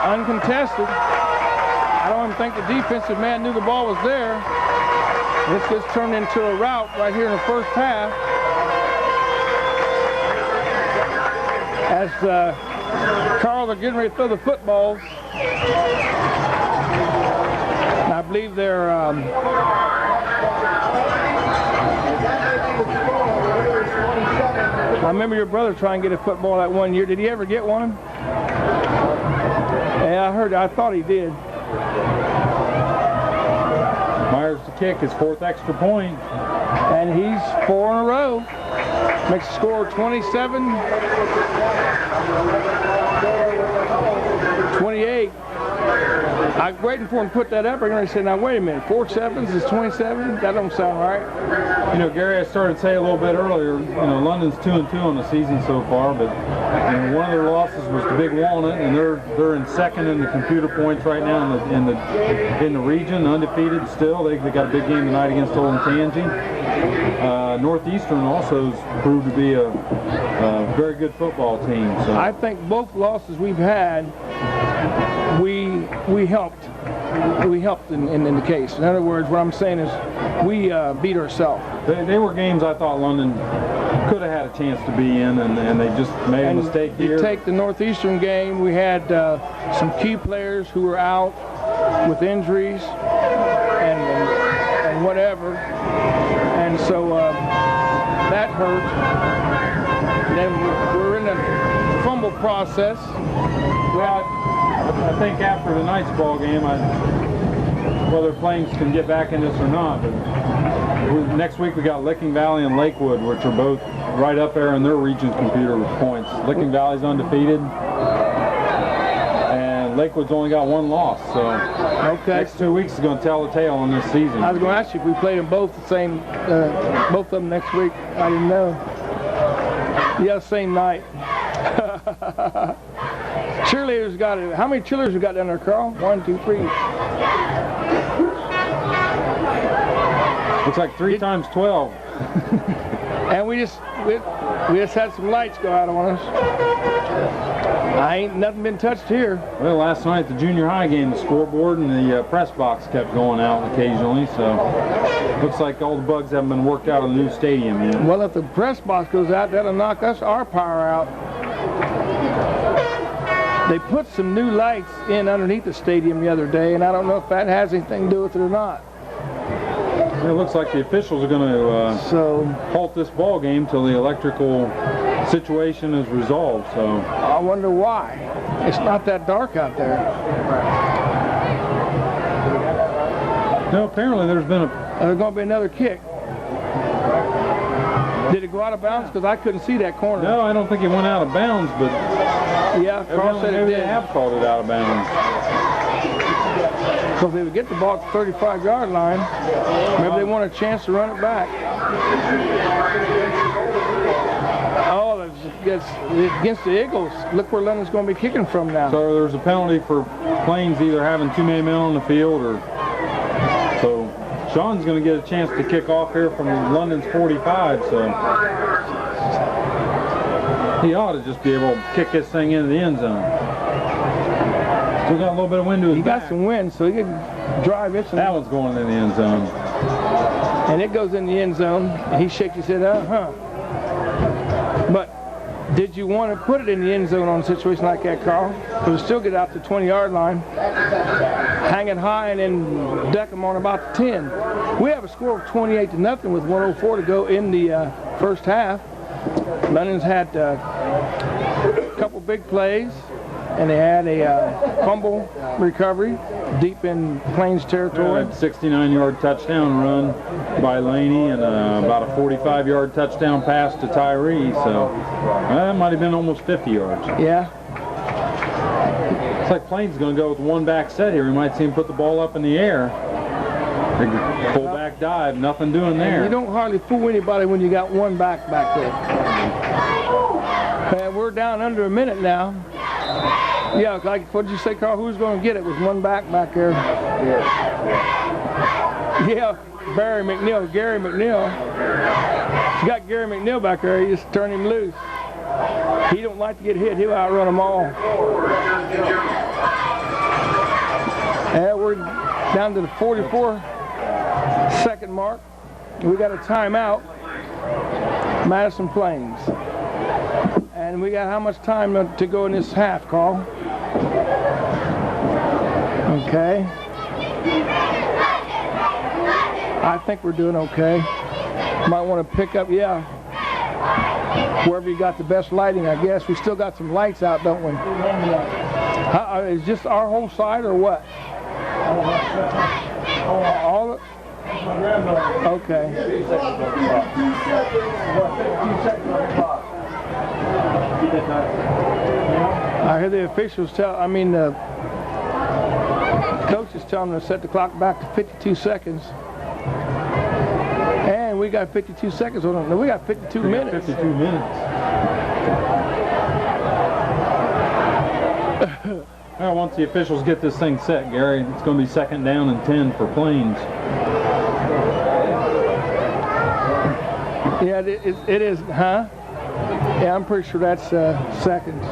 Uncontested. I don't even think the defensive man knew the ball was there. This gets turned into a rout right here in the first half. As Carl are getting ready to throw the footballs. I believe they're I remember your brother trying to get a football that one year. Did he ever get one? Yeah, I thought he did. Myers to kick his 4th extra point. And he's 4 in a row. Makes the score 27-28. I'm waiting for him to put that up. I'm going to say, now wait a minute, 4 sevens is 27? That don't sound right. You know, Gary, I started to say a little bit earlier, you know, London's 2-2 on the season so far, but you know, one of their losses was the Big Walnut, and they're in 2nd in the computer points right now in the region, undefeated still. They got a big game tonight against Olentangy. Northeastern also has proved to be a very good football team. So I think both losses we've had, we helped. We helped in the case. In other words, what I'm saying is we beat ourselves. They were games I thought London could have had a chance to be in, and they just made a mistake here. You take the Northeastern game, we had some key players who were out with injuries and whatever, and so that hurt. And then we're in the fumble process. Well, I think after the night's ball game, whether Plains can get back in this or not, but next week we got Licking Valley and Lakewood, which are both right up there in their region's computer with points. Licking Valley's undefeated, and Lakewood's only got 1 loss. So next 2 weeks is going to tell the tale on this season. I was going to ask you if we played them both the same, both of them next week. I didn't know. Yeah, same night. Cheerleaders got it. How many cheerleaders we got down there, Carl? 1, 2, 3. Looks like 3 times 12. And we just had some lights go out on us. Nothing been touched here. Well, last night at the junior high game, the scoreboard and the press box kept going out occasionally, so looks like all the bugs haven't been worked out of the new stadium yet. Well, if the press box goes out, that'll knock our power out. They put some new lights in underneath the stadium the other day, and I don't know if that has anything to do with it or not. It looks like the officials are going to halt this ball game till the electrical situation is resolved. So I wonder why. It's not that dark out there. no, apparently there's been a. There's going to be another kick. Did it go out of bounds? Because I couldn't see that corner. No, I don't think it went out of bounds, but Yeah, Carl said it maybe did. they have called it out of bounds. So if they would get the ball at the 35-yard line, maybe they want a chance to run it back. Oh, that's against the Eagles. Look where London's going to be kicking from now. So there's a penalty for Plains either having too many men on the field or. So Sean's going to get a chance to kick off here from London's 45. So he ought to just be able to kick this thing into the end zone. Still got a little bit of wind to his He back. got some wind, so he can drive it. That one's going in the end zone. And it goes in the end zone. He shakes his head, But did you want to put it in the end zone on a situation like that, Carl? Because still get out to the 20-yard line, hang it high, and then deck them on about the 10. We have a score of 28-0 with 1:04 to go in the first half. London's had a couple big plays, and they had a fumble recovery deep in Plains territory. 69-yard touchdown run by Laney and about a 45-yard touchdown pass to Tyree. So that might have been almost 50 yards. Yeah. Looks like Plains is going to go with one back set here. We might see him put the ball up in the air. Big fullback dive, nothing doing there. You don't hardly fool anybody when you got one back there. And we're down under a minute now. Yeah, like what did you say, Carl? Who's going to get it with one back there? Yeah, Gary McNeil. You got Gary McNeil back there. You just turn him loose. He don't like to get hit. He'll outrun them all. And we're down to the 44-second mark. We got a timeout. Madison Plains. And we got how much time to go in this half, Carl? Okay. I think we're doing okay. Might want to pick up, yeah, wherever you got the best lighting, I guess. We still got some lights out, don't we? Is just our whole side or what? All of it? Okay. I hear the officials the coach is telling them to set the clock back to 52 seconds. And we got 52 seconds on it. No, we got 52 minutes. 52 minutes. Well, once the officials get this thing set, Gary, it's going to be 2nd down and 10 for Plains. Yeah, it is, huh? Yeah, I'm pretty sure that's seconds.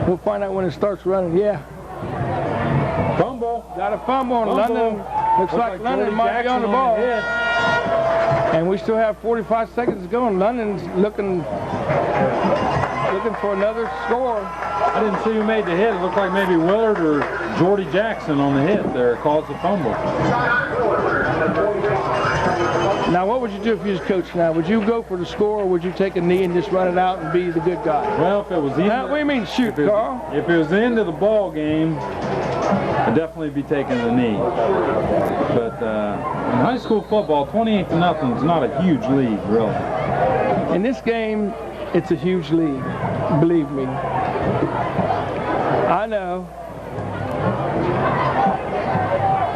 We'll find out when it starts running. Yeah. Fumble. Got a fumble on London. Looks like London might be on the ball. And we still have 45 seconds to go, and London's looking for another score. I didn't see who made the hit. It looked like maybe Willard or Jordy Jackson on the hit there caused the fumble. Now, what would you do if you was coach now? Would you go for the score, or would you take a knee and just run it out and be the good guy? Well, if it was the end, What do you mean shoot, Carl? If it was the end of the ball game, I'd definitely be taking the knee. But in high school football, 28-0 is not a huge lead, really. In this game, it's a huge lead. Believe me. I know.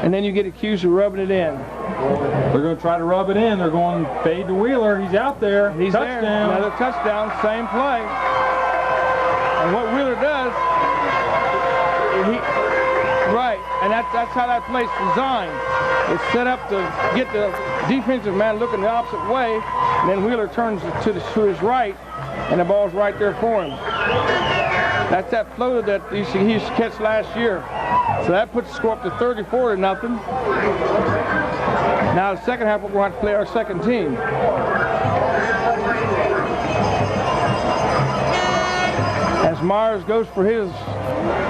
And then you get accused of rubbing it in. They're going to try to rub it in. They're going fade to Wheeler. He's out there. He's touchdown. there. Another touchdown, same play. And what Wheeler does, and that's how that play's designed. It's set up to get the defensive man looking the opposite way, and then Wheeler turns to his right, and the ball's right there for him. That's that floater that he used to catch last year. So that puts the score up to 34-0. Now the second half, we're going to have to play our second team. As Myers goes for his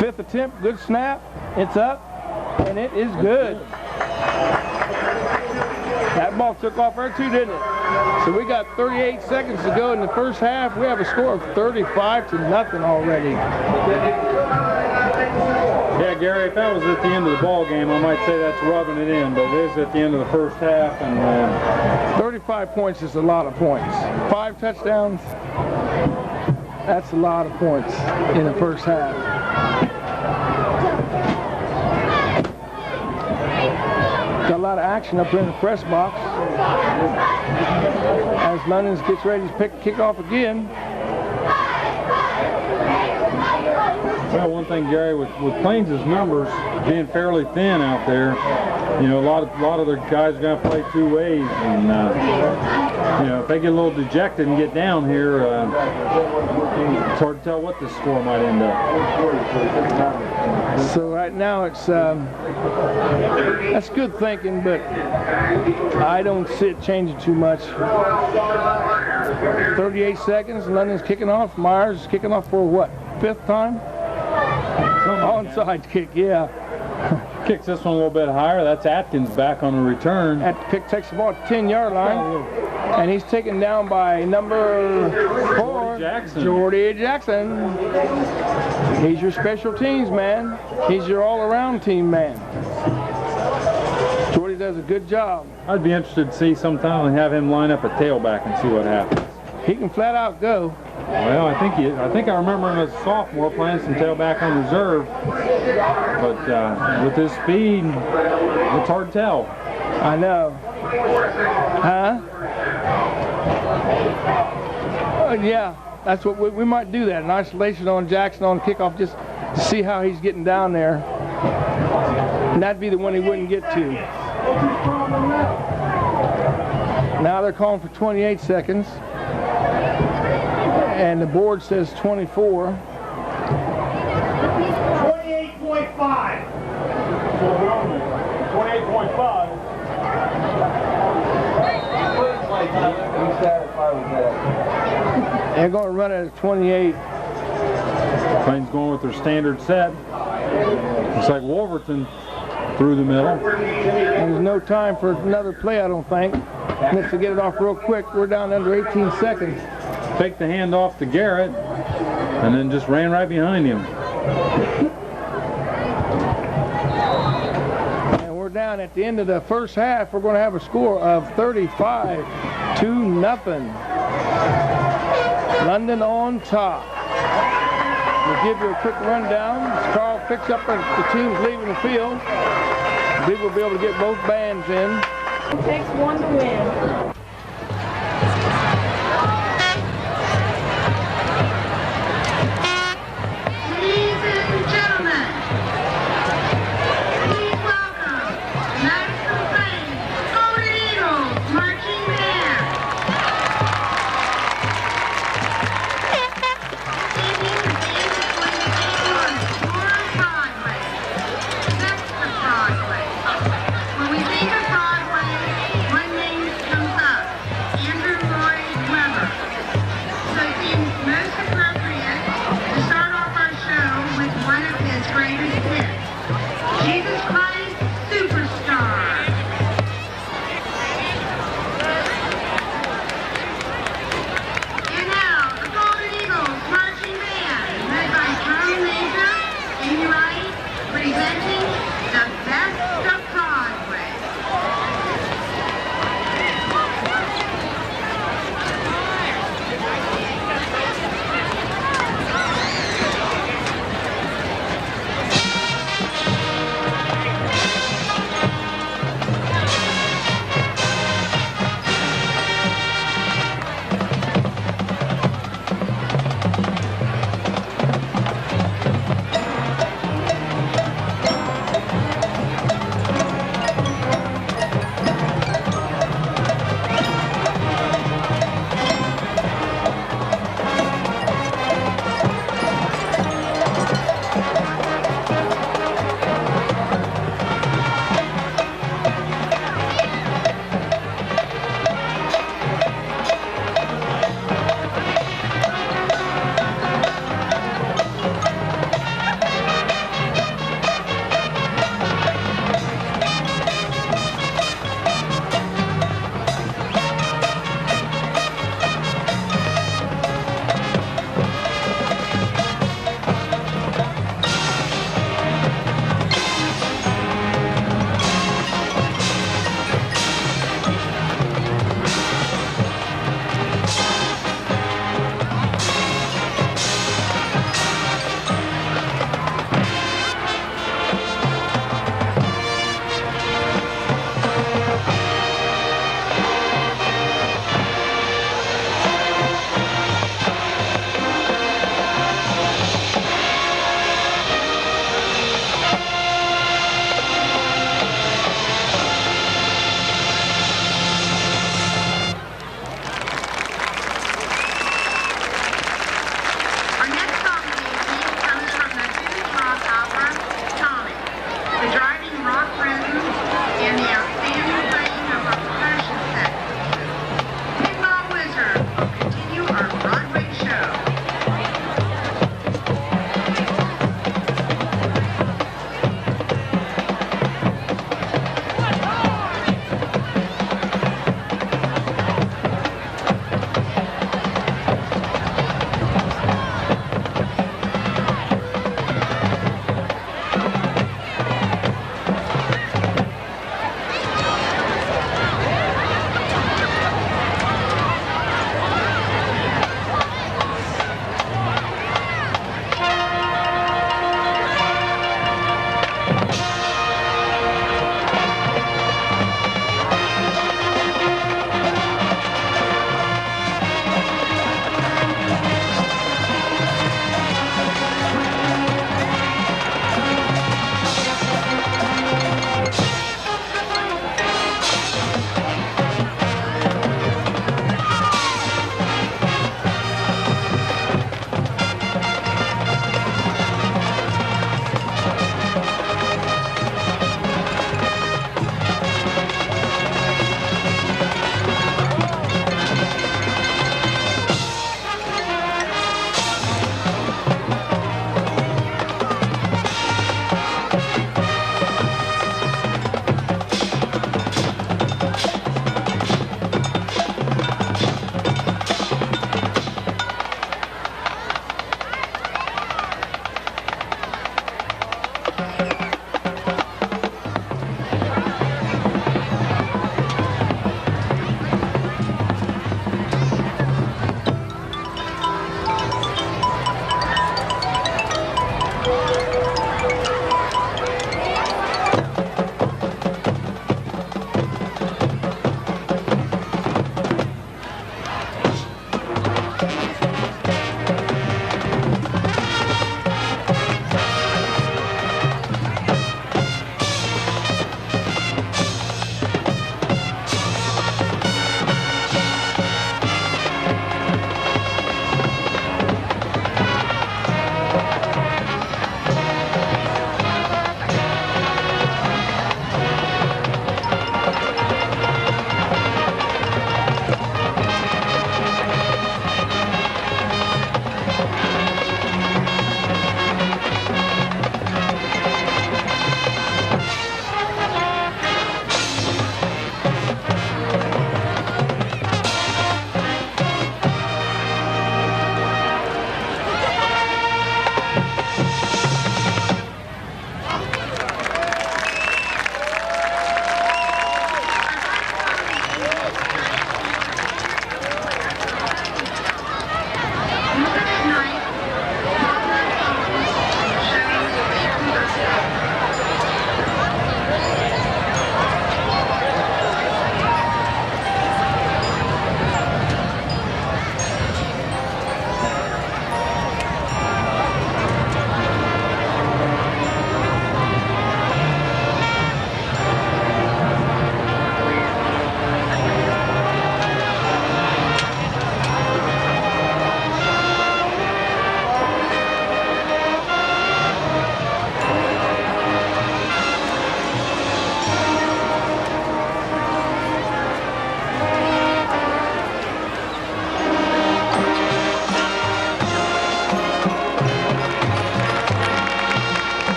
5th attempt, good snap, it's up, and it is good. That ball took off there too, didn't it? So we got 38 seconds to go in the first half. We have a score of 35-0 already. Yeah, Gary, if that was at the end of the ball game, I might say that's rubbing it in, but it is at the end of the first half. And 35 points is a lot of points. 5 touchdowns, that's a lot of points in the first half. Got a lot of action up here in the press box as London gets ready to kick off again. Well, one thing, Gary, with Plains' numbers being fairly thin out there, you know, a lot of their guys are going to play 2 ways, and you know, if they get a little dejected and get down here, it's hard to tell what the score might end up. So right now it's that's good thinking, but I don't see it changing too much. 38 seconds, London's kicking off. Myers is kicking off for what, 5th time? Onside kick, yeah. Kicks this one a little bit higher. That's Atkins back on the return. That pick takes the ball at the 10-yard line, and he's taken down by number 4, Jordy Jackson. He's your special teams man. He's your all-around team man. Jordy does a good job. I'd be interested to see sometime and have him line up at tailback and see what happens. He can flat out go. Well, I think I remember him as a sophomore playing some tailback on reserve, but with his speed, it's hard to tell. I know. Huh? Yeah, that's what we might do that. An isolation on Jackson on kickoff, just to see how he's getting down there. And that'd be the one he wouldn't get to. Now they're calling for 28 seconds. And the board says 24. 28.5. 28.5. They're going to run it at 28. Plains going with their standard set. Looks like Wolverton through the middle. There's no time for another play, I don't think. Let's get it off real quick. We're down under 18 seconds. Take the hand off to Garrett, and then just ran right behind him. And we're down at the end of the first half. We're going to have a score of 35-0. London on top. We'll give you a quick rundown. As Carl picks up the teams leaving the field, I believe we'll be able to get both bands in. It takes one to win. When we think of Broadway, one name comes up.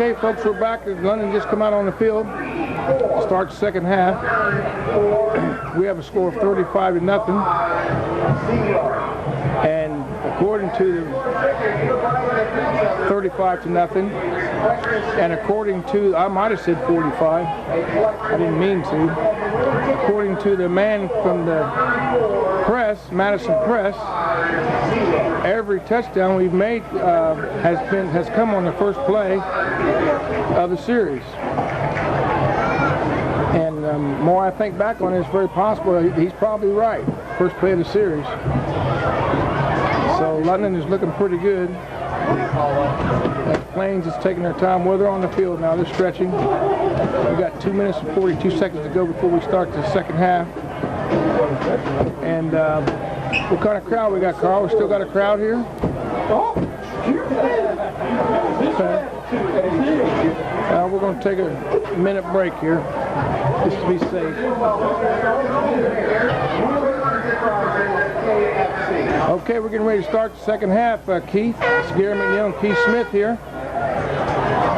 Okay, folks, we're back. London just come out on the field. Starts second half. We have a score of 35-0. And according to 35-0, and according to, I might have said 45. I didn't mean to. According to the man from the press, Madison Press, every touchdown we've made has come on the first play of the series. And the more I think back on it, it's very possible he's probably right. First play of the series. So London is looking pretty good. Plains is taking their time. Well, they're on the field now. They're stretching. We've got 2 minutes and 42 seconds to go before we start the second half. And what kind of crowd we got, Carl? We still got a crowd here? Okay. We're going to take a minute break here, just to be safe. Okay, we're getting ready to start the second half, Keith. It's Gary McNeil and Keith Smith here.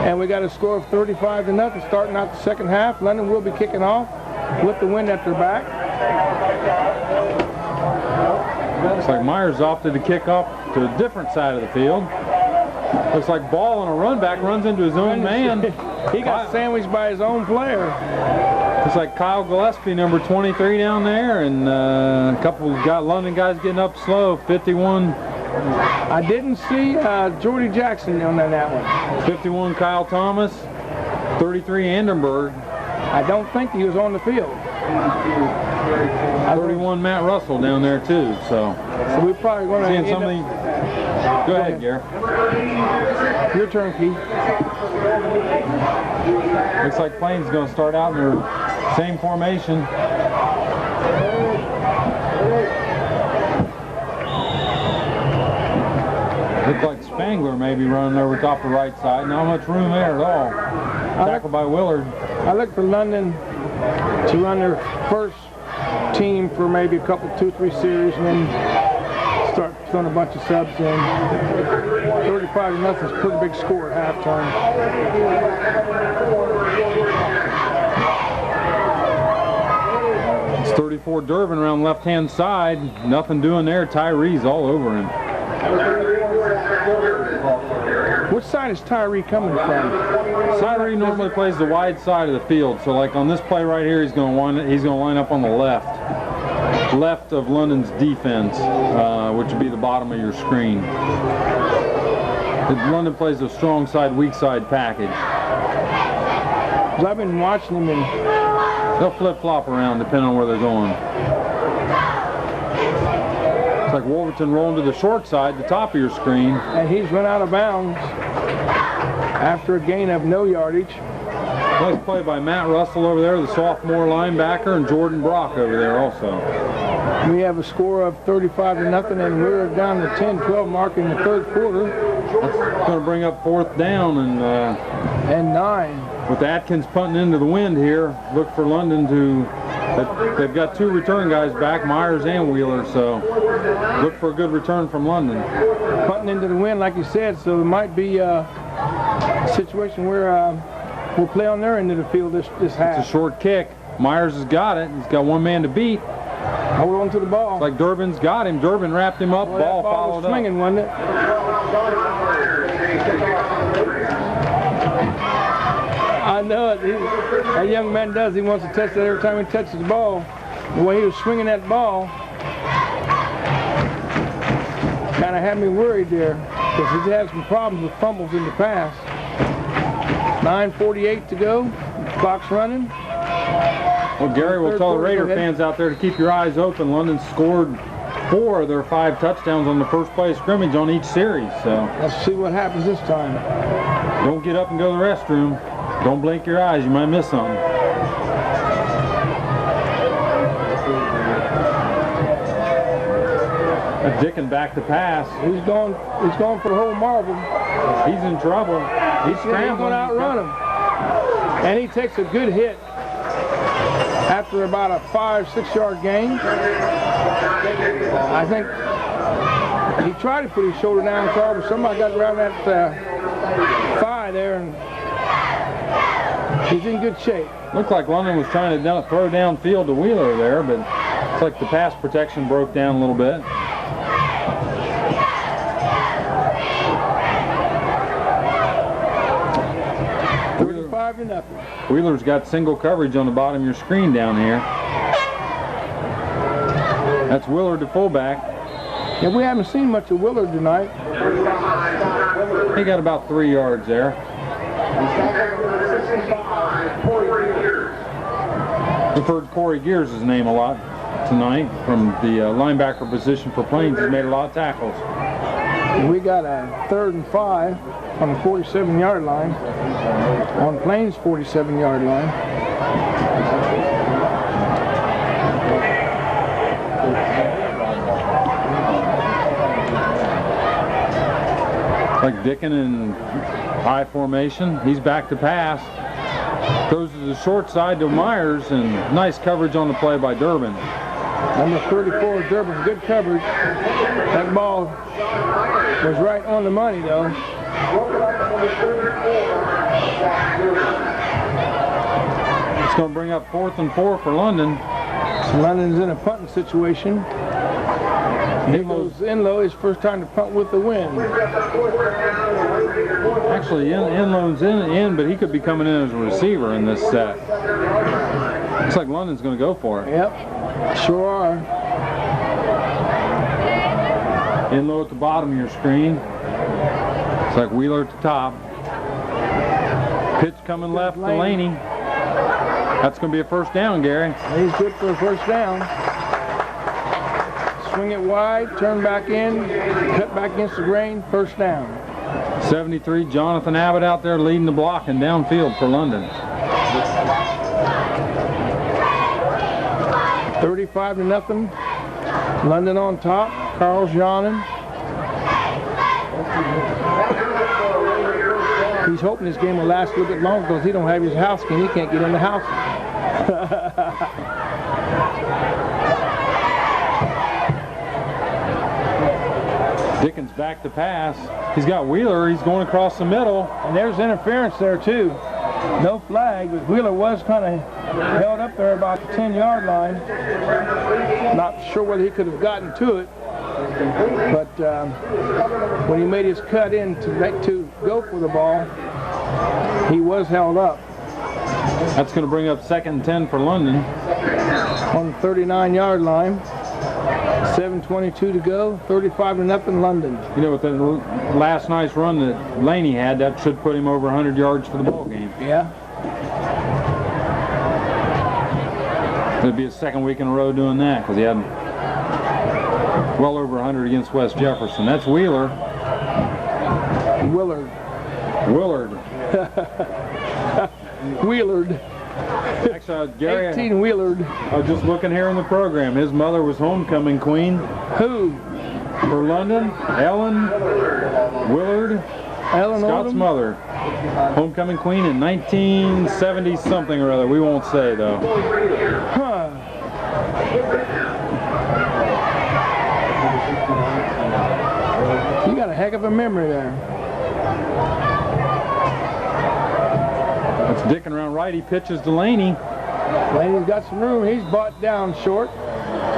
And we got a score of 35-0 starting out the second half. London will be kicking off with the wind at their back. Looks like Myers opted to kick off to a different side of the field. Looks like ball on a run back, runs into his own man. He got sandwiched by his own player. Looks like Kyle Gillespie, number 23 down there, and a couple London guys getting up slow, 51. I didn't see Jordy Jackson on that one. 51 Kyle Thomas, 33 Anderberg. I don't think he was on the field. 31 Matt Russell down there too. So we're probably going to seeing something. Go ahead, Gary. Your turn, Keith. Looks like Plains going to start out in their same formation. Looks like Spangler may be running over top the right side. Not much room there at all. Tackled by Willard. I look for London to run their first team for maybe a couple, 2-3 series, and then start throwing a bunch of subs in. 35-0 is a pretty big score at halftime. It's 34 Durbin around left-hand side. Nothing doing there. Tyree's all over him. Which side is Tyree coming from? Tyree normally plays the wide side of the field, so like on this play right here, he's going to line up on the left of London's defense, which would be the bottom of your screen. London plays a strong side, weak side package. I've been watching them, and they'll flip-flop around depending on where they're going. It's like Wolverton rolling to the short side, the top of your screen. And he's run out of bounds after a gain of no yardage. Nice play by Matt Russell over there, the sophomore linebacker, and Jordan Brock over there also. We have a score of 35-0, and we're down to 10-12 mark in the third quarter. That's going to bring up fourth down and 9. With Atkins punting into the wind here, look for London to. They've got 2 return guys back, Myers and Wheeler, so look for a good return from London. Punting into the wind, like you said, so it might be a situation where we'll play on their end of the field this half. It's a short kick. Myers has got it. He's got one man to beat. Hold on to the ball. It's like Durbin's got him. Durbin wrapped him up. Well, ball ball followed was swinging, wasn't it? I know it. That young man does. He wants to touch that every time he touches the ball. The way he was swinging that ball kind of had me worried there, because he's had some problems with fumbles in the past. 9:48 to go. Clock's running. Well, Gary will tell the Raider fans out there to keep your eyes open. London scored 4 of their 5 touchdowns on the first play of scrimmage on each series. So let's see what happens this time. Don't get up and go to the restroom. Don't blink your eyes. You might miss something. Dickin back to pass. He's going for the whole marble. He's in trouble. He's scrambling. He's going to outrun him. And he takes a good hit after about a 5-6 yard gain. I think he tried to put his shoulder down, Carl, but somebody got around that thigh there and He's in good shape. Looked like London was trying to throw downfield to Wheeler there, but it's like the pass protection broke down a little bit. Wheeler, 5-0. Wheeler's got single coverage on the bottom of your screen down here. That's Willard, the fullback. Yeah, we haven't seen much of Willard tonight. He got about 3 yards there. We've heard Corey Gears' name a lot tonight from the linebacker position for Plains. He's made a lot of tackles. We got a 3rd and 5 on the 47-yard line, on Plains' 47-yard line. Like Dickin in high formation. He's back to pass. Goes to the short side to Myers, and nice coverage on the play by Durbin. Number 34, Durbin, good coverage. That ball was right on the money, though. It's going to bring up 4th and 4 for London. So London's in a punting situation. Here goes Enlow, his first time to punt with the win. Actually, Enlow's in, but he could be coming in as a receiver in this set. Looks like London's going to go for it. Yep, sure are. Enlow at the bottom of your screen. It's like Wheeler at the top. Pitch coming left to Laney. That's going to be a first down, Gary. He's good for a first down. Swing it wide, turn back in, cut back against the grain, first down. 73, Jonathan Abbott out there leading the block and downfield for London. 35-0. London on top. Carl's yawning. He's hoping this game will last a little bit longer because he don't have his house key. He can't get in the house. Dickens back to pass. He's got Wheeler. He's going across the middle. And there's interference there, too. No flag, but Wheeler was kind of held up there about the 10-yard line. Not sure whether he could have gotten to it. But when he made his cut in to go for the ball, he was held up. That's going to bring up 2nd and 10 for London. On the 39-yard line. 7:22 to go, 35-0 London. You know, with the last nice run that Laney had, that should put him over 100 yards for the ball game. Yeah. It'll be his 2nd week in a row doing that because he had well over 100 against West Jefferson. That's Wheeler. Willard. Wheelard. Actually, Gary, 18 Wheelard. I was just looking here in the program. His mother was homecoming queen. Who? For London, Ellen Willard, Ellen Scott's Odom? mother. Homecoming queen in 1970 something or other. We won't say though. Huh. You got a heck of a memory there. That's Dickin around right. He pitches to Laney. Laney's got some room. He's bought down short.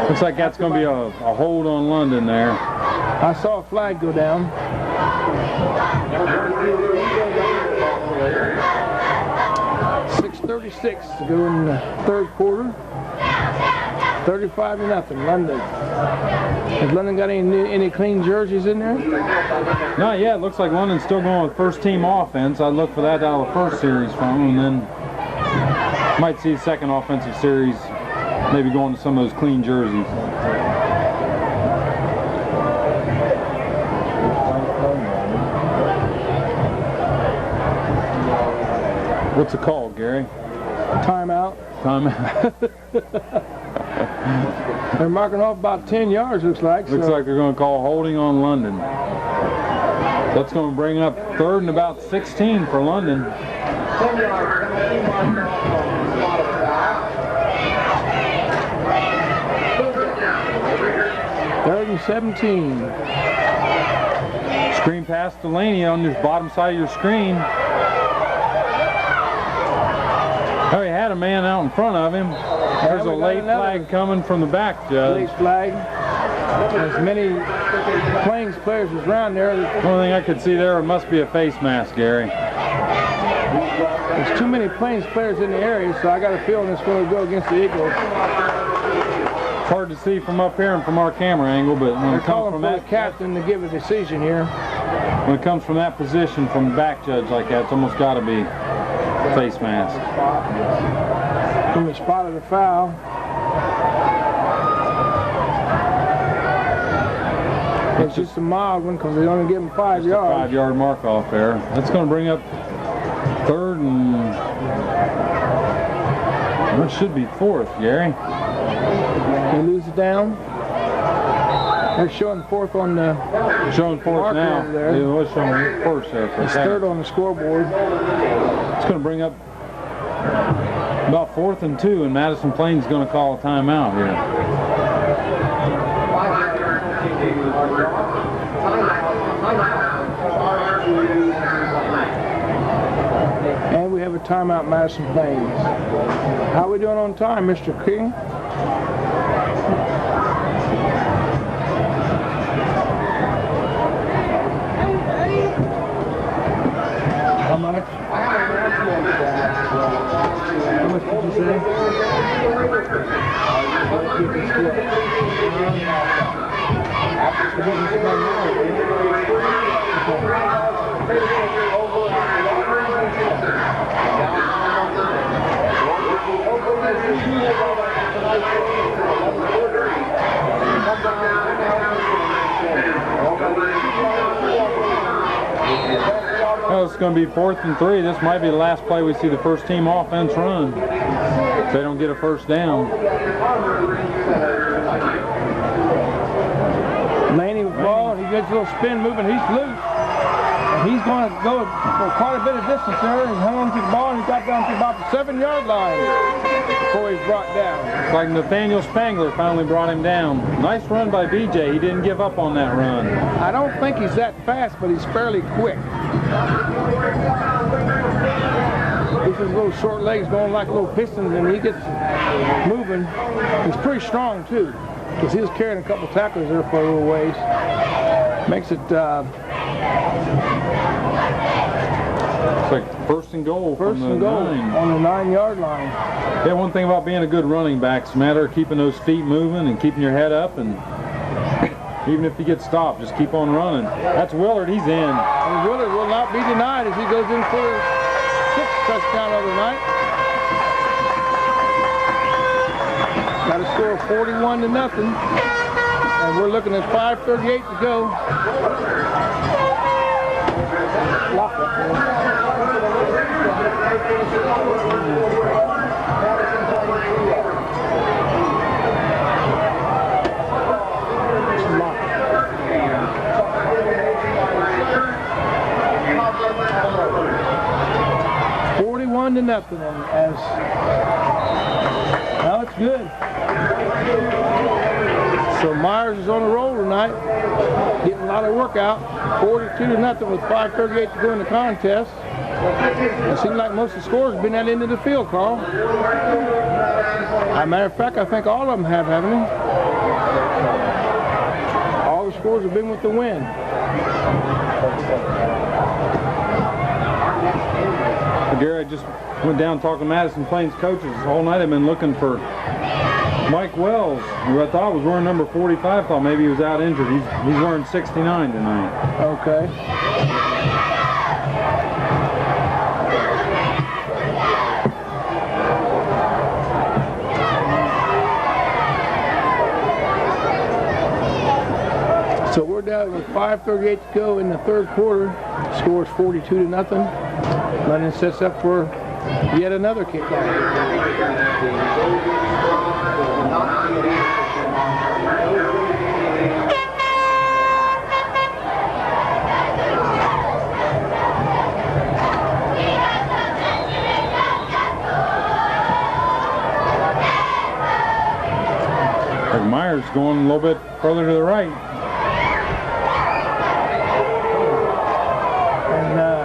Looks like that's going to be a hold on London there. I saw a flag go down. 6:36 to go in the 3rd quarter. 35-0 London. Has London got any clean jerseys in there? Not yet. Looks like London's still going with first team offense. I'd look for that out of the first series from them, and then might see second offensive series maybe going to some of those clean jerseys. What's the call, Gary? Timeout. Timeout. They're marking off about 10 yards, looks like. Looks like they're going to call holding on London. That's going to bring up 3rd and about 16 for London. 3rd and 17. Screen pass to Laney on your bottom side of your screen. man out in front of him. There's a late flag coming from the back judge. Late flag. As many Plains players was around there. The only thing I could see there must be a face mask, Gary. There's too many Plains players in the area, so I got a feeling it's going to go against the Eagles. It's hard to see from up here and from our camera angle, but when it comes from the captain to give a decision here. When it comes from that position, from the back judge like that, it's almost got to be face mask. And we spotted a foul. It's just a mild one because they only give him 5 yards. 5-yard mark off there. That's going to bring up 3rd and... Well, it should be 4th, Gary. They lose it down. They're showing 4th on the... Showing 4th now. There. It was showing 1st there. It's 3rd on the scoreboard. It's going to bring up about 4th and 2, and Madison Plains is going to call a timeout here. And we have a timeout, Madison Plains. How are we doing on time, Mr. King? How much? How much did you say? Well, it's going to be 4th and 3. This might be the last play we see the first team offense run. If they don't get a first down. Laney with the ball, he gets a little spin moving, he's loose. And he's going to go for quite a bit of distance there. He hung on to the ball and he got down to about the 7-yard line before he's brought down. It's like Nathaniel Spangler finally brought him down. Nice run by BJ. He didn't give up on that run. I don't think he's that fast, but he's fairly quick. With his little short legs going like little pistons, and he gets moving. He's pretty strong too, because he was carrying a couple tacklers there for a little ways. Makes it it's like 1st and goal. First and goal on the 9-yard line. Yeah, one thing about being a good running back, it's a matter of keeping those feet moving and keeping your head up, and even if you get stopped, just keep on running. That's Willard, he's in. And Willard will not be denied as he goes in for his 6th touchdown of the night. Got a score of 41-0. And we're looking at 5:38 to go. Lock it. 41-0, and as well, it's good. So Myers is on the roll tonight, getting a lot of work out. 42-0 with 5:38 to go in the contest. It seems like most of the scores have been that end of the field, Carl. As a matter of fact, I think all of them have, haven't they? All the scores have been with the win. Gary, I just went down talking to Madison Plains coaches all night. I've been looking for Mike Wells, who I thought was wearing number 45. Thought maybe he was out injured. He's wearing 69 tonight. Okay. So we're down with 5:38 to go in the 3rd quarter. The score is 42-0. London sets up for yet another kickoff. Myers going a little bit further to the right.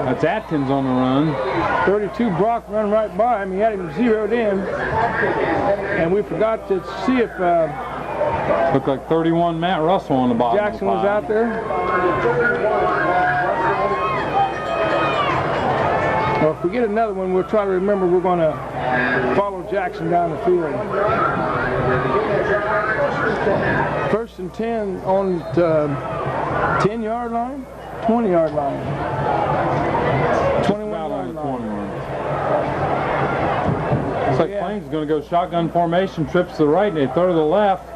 And That's Atkins on the run. 32 Brock run right by him. He had him zeroed in. And we forgot to see if Looked like 31 Matt Russell on the bottom. Jackson was out there. Well, if we get another one, we'll try to remember we're going to follow Jackson down the field. 1st and 10 on the 10-yard line, 20-yard line, 21-yard line. Looks like Plains is going to go shotgun formation, trips to the right, and they throw to the left.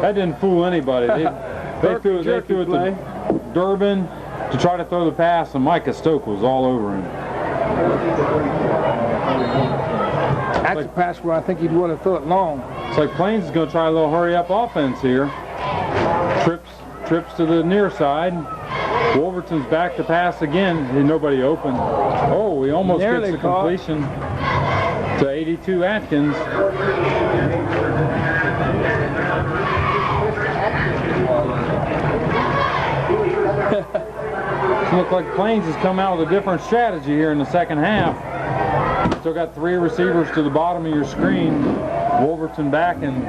That didn't fool anybody. They threw it to Durbin to try to throw the pass, and Micah Stoke was all over him. That's a pass where I think he'd want to throw it long. It's like Plains is going to try a little hurry-up offense here. Trips to the near side. Wolverton's back to pass again. And nobody open. Oh, he almost gets the completion to 82 Atkins. Looks like Plains has come out with a different strategy here in the second half. Still got 3 receivers to the bottom of your screen. Wolverton back, and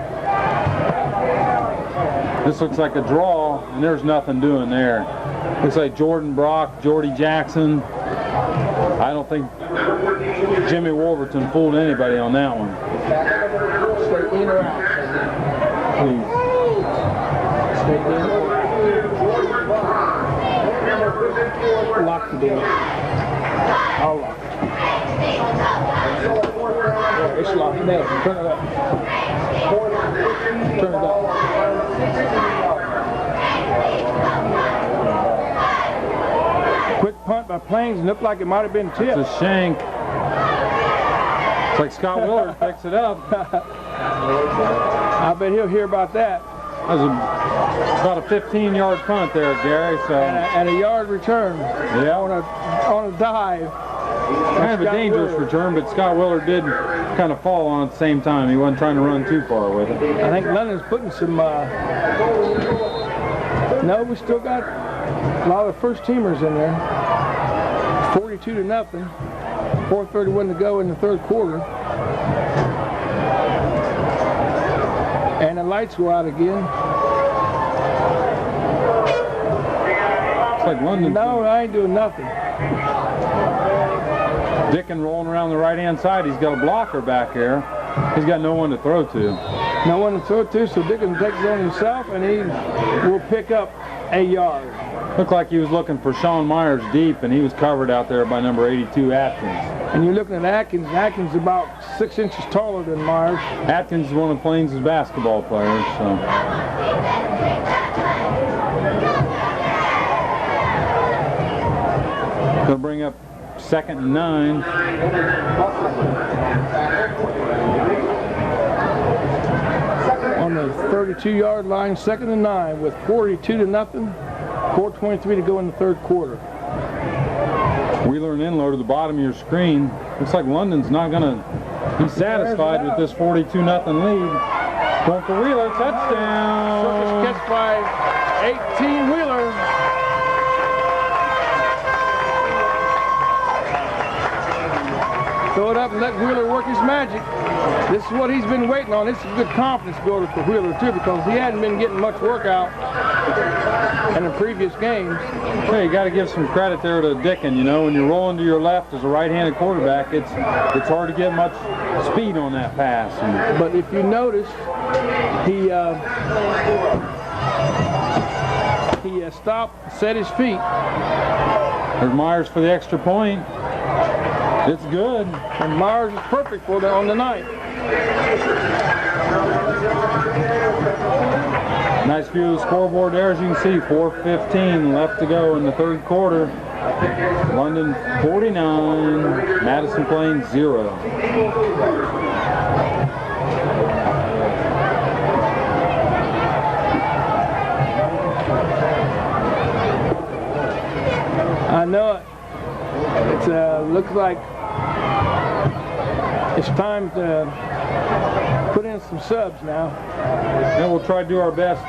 this looks like a draw, and there's nothing doing there. Looks like Jordan Brock, Jordy Jackson. I don't think Jimmy Wolverton fooled anybody on that one. Please. Lock the door. I'll lock it. Yeah, it's locked. No, turn it up. Turn it up. Quick punt by Plains. Looked like it might have been tipped. It's a shank. It's like Scott Willard picks it up. I bet he'll hear about that. That was about a 15-yard punt there, Gary. So and a yard return. Yeah. On a dive. Kind of a dangerous return, but Scott Willard did kind of fall on at the same time. He wasn't trying to run too far with it. I think London's putting some. No, we still got a lot of first-teamers in there. 42-0. 4:31 to go in the third quarter. And the lights go out again. It's like London. No, I ain't doing nothing. Dickin rolling around the right-hand side. He's got a blocker back here. He's got no one to throw to. No one to throw to, so Dickin takes it on himself, and he will pick up a yard. Looked like he was looking for Sean Myers deep, and he was covered out there by number 82, Atkins. And you're looking at Atkins. Atkins is about 6 inches taller than Myers. Atkins is one of Plains' basketball players, so. Gonna bring up 2nd and 9. On the 32-yard line, 2nd and 9 with 42-0. 4:23 to go in the third quarter. Wheeler and Enlow to the bottom of your screen. Looks like London's not going to be satisfied with this 42-0 lead. Going for Wheeler, touchdown! Circus catch by 18 Wheeler. Throw it up and let Wheeler work his magic. This is what he's been waiting on. This is a good confidence builder for Wheeler too, because he hadn't been getting much work out in the previous games. Hey, you got to give some credit there to Dickin. You know, when you're rolling to your left as a right-handed quarterback, it's hard to get much speed on that pass. But if you notice, he stopped, set his feet. There's Myers for the extra point. It's good. And Myers is perfect for that on the night. Nice view of the scoreboard there, as you can see. 4:15 left to go in the third quarter. London 49, Madison Plains 0. I know it. It looks like it's time to put in some subs now. And we'll try to do our best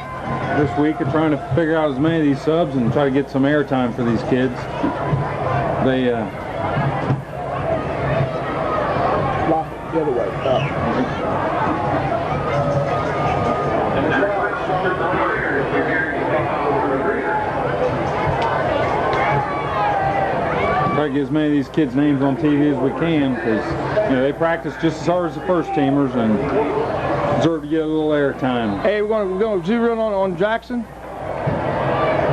this week of trying to figure out as many of these subs and try to get some airtime for these kids. They the other way. try to get as many of these kids' names on TV as we can, because they practice just as hard as the first teamers and deserve to get a little airtime. Hey, we're going to zero in on Jackson.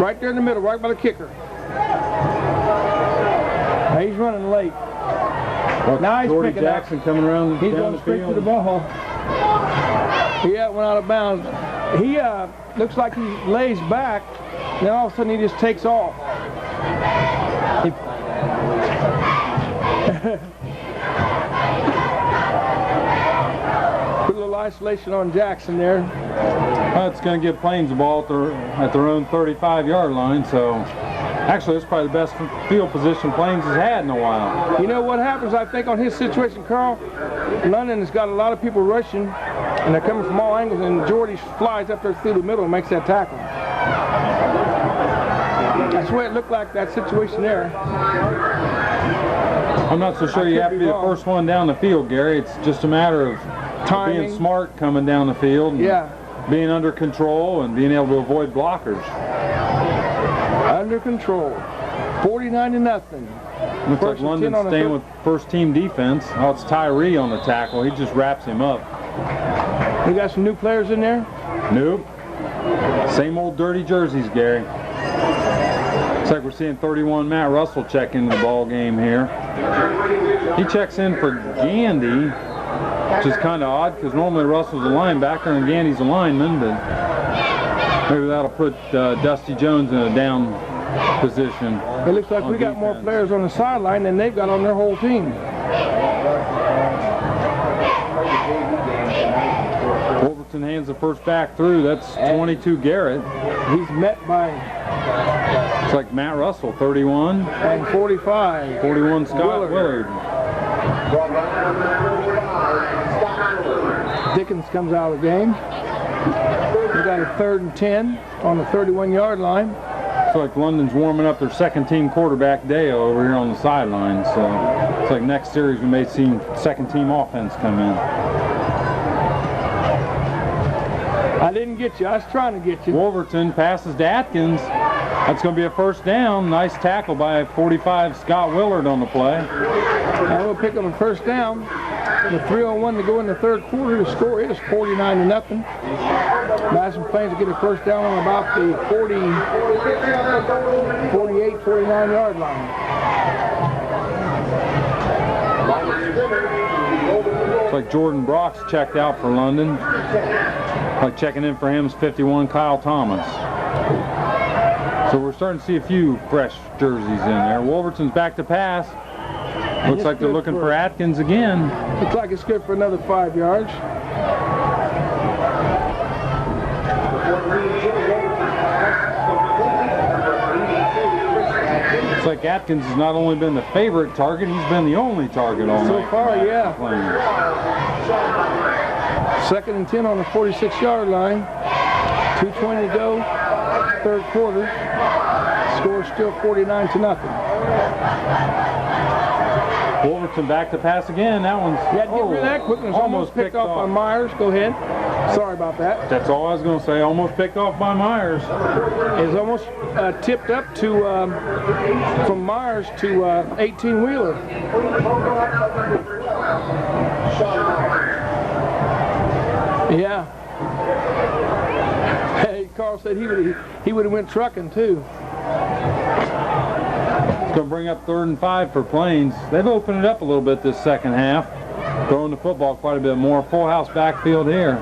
Right there in the middle, right by the kicker. Now he's running late. Now he's Jordy picking Jackson up. coming around. He's down going the straight field. to the ball. Yeah, went out of bounds. He looks like he lays back, then all of a sudden he just takes off. Put a little isolation on Jackson there. Well, it's going to give Plains the ball at their own 35-yard line, so actually it's probably the best field position Plains has had in a while. You know what happens, I think, on his situation, Carl? London has got a lot of people rushing, and they're coming from all angles, and Jordy flies up there through the middle and makes that tackle. That's the way it looked like, that situation there. I'm not so sure you have to be the first one down the field, Gary. It's just a matter of Timing. being smart coming down the field, and Yeah. being under control and being able to avoid blockers. Under control. 49-0. Looks like London's staying with first team defense. Oh, it's Tyree on the tackle. He just wraps him up. We got some new players in there? Nope. Same old dirty jerseys, Gary. Looks like we're seeing 31 Matt Russell check into the ball game here. He checks in for Gandy, which is kind of odd because normally Russell's a linebacker and Gandy's a lineman, but maybe that'll put Dusty Jones in a down position. It looks like we got more players on the sideline than they've got on their whole team. Wolverton hands the first back through. That's 22 Garrett. He's met by It's like Matt Russell, 31. and 45. 41 Scott Willard. Dickens comes out of the game. We got a 3rd and 10 on the 31-yard line. It's like London's warming up their second team quarterback Deo over here on the sideline. So it's like next series we may see second team offense come in. I didn't get you. I was trying to get you. Wolverton passes to Atkins. That's going to be a first down. Nice tackle by 45 Scott Willard on the play. Now we'll pick up a first down. The 3:01 to go in the 3rd quarter. The score is 49-0. Madison Plains to get a first down on about the 48, 49-yard line. Looks like Jordan Brock's checked out for London. Like checking in for him is 51 Kyle Thomas. So we're starting to see a few fresh jerseys in there. Wolverton's back to pass. Looks like they're looking for Atkins again. Looks like it's good for another 5 yards. Looks like Atkins has not only been the favorite target, he's been the only target all So night. far, yeah. Playing. 2nd and 10 on the 46-yard line. 2:20 to go, 3rd quarter. Score is still 49-0. Wolverton back to pass again. That one's You had to get rid of that quick. It was almost picked off by Myers. Go ahead. Sorry about that. That's all I was going to say. Almost picked off by Myers. It was almost tipped up to from Myers to 18-wheeler. Yeah. Hey, Carl said he would have went trucking too. It's going to bring up 3rd and 5 for Plains. They've opened it up a little bit this second half. Throwing the football quite a bit more. Full house backfield here.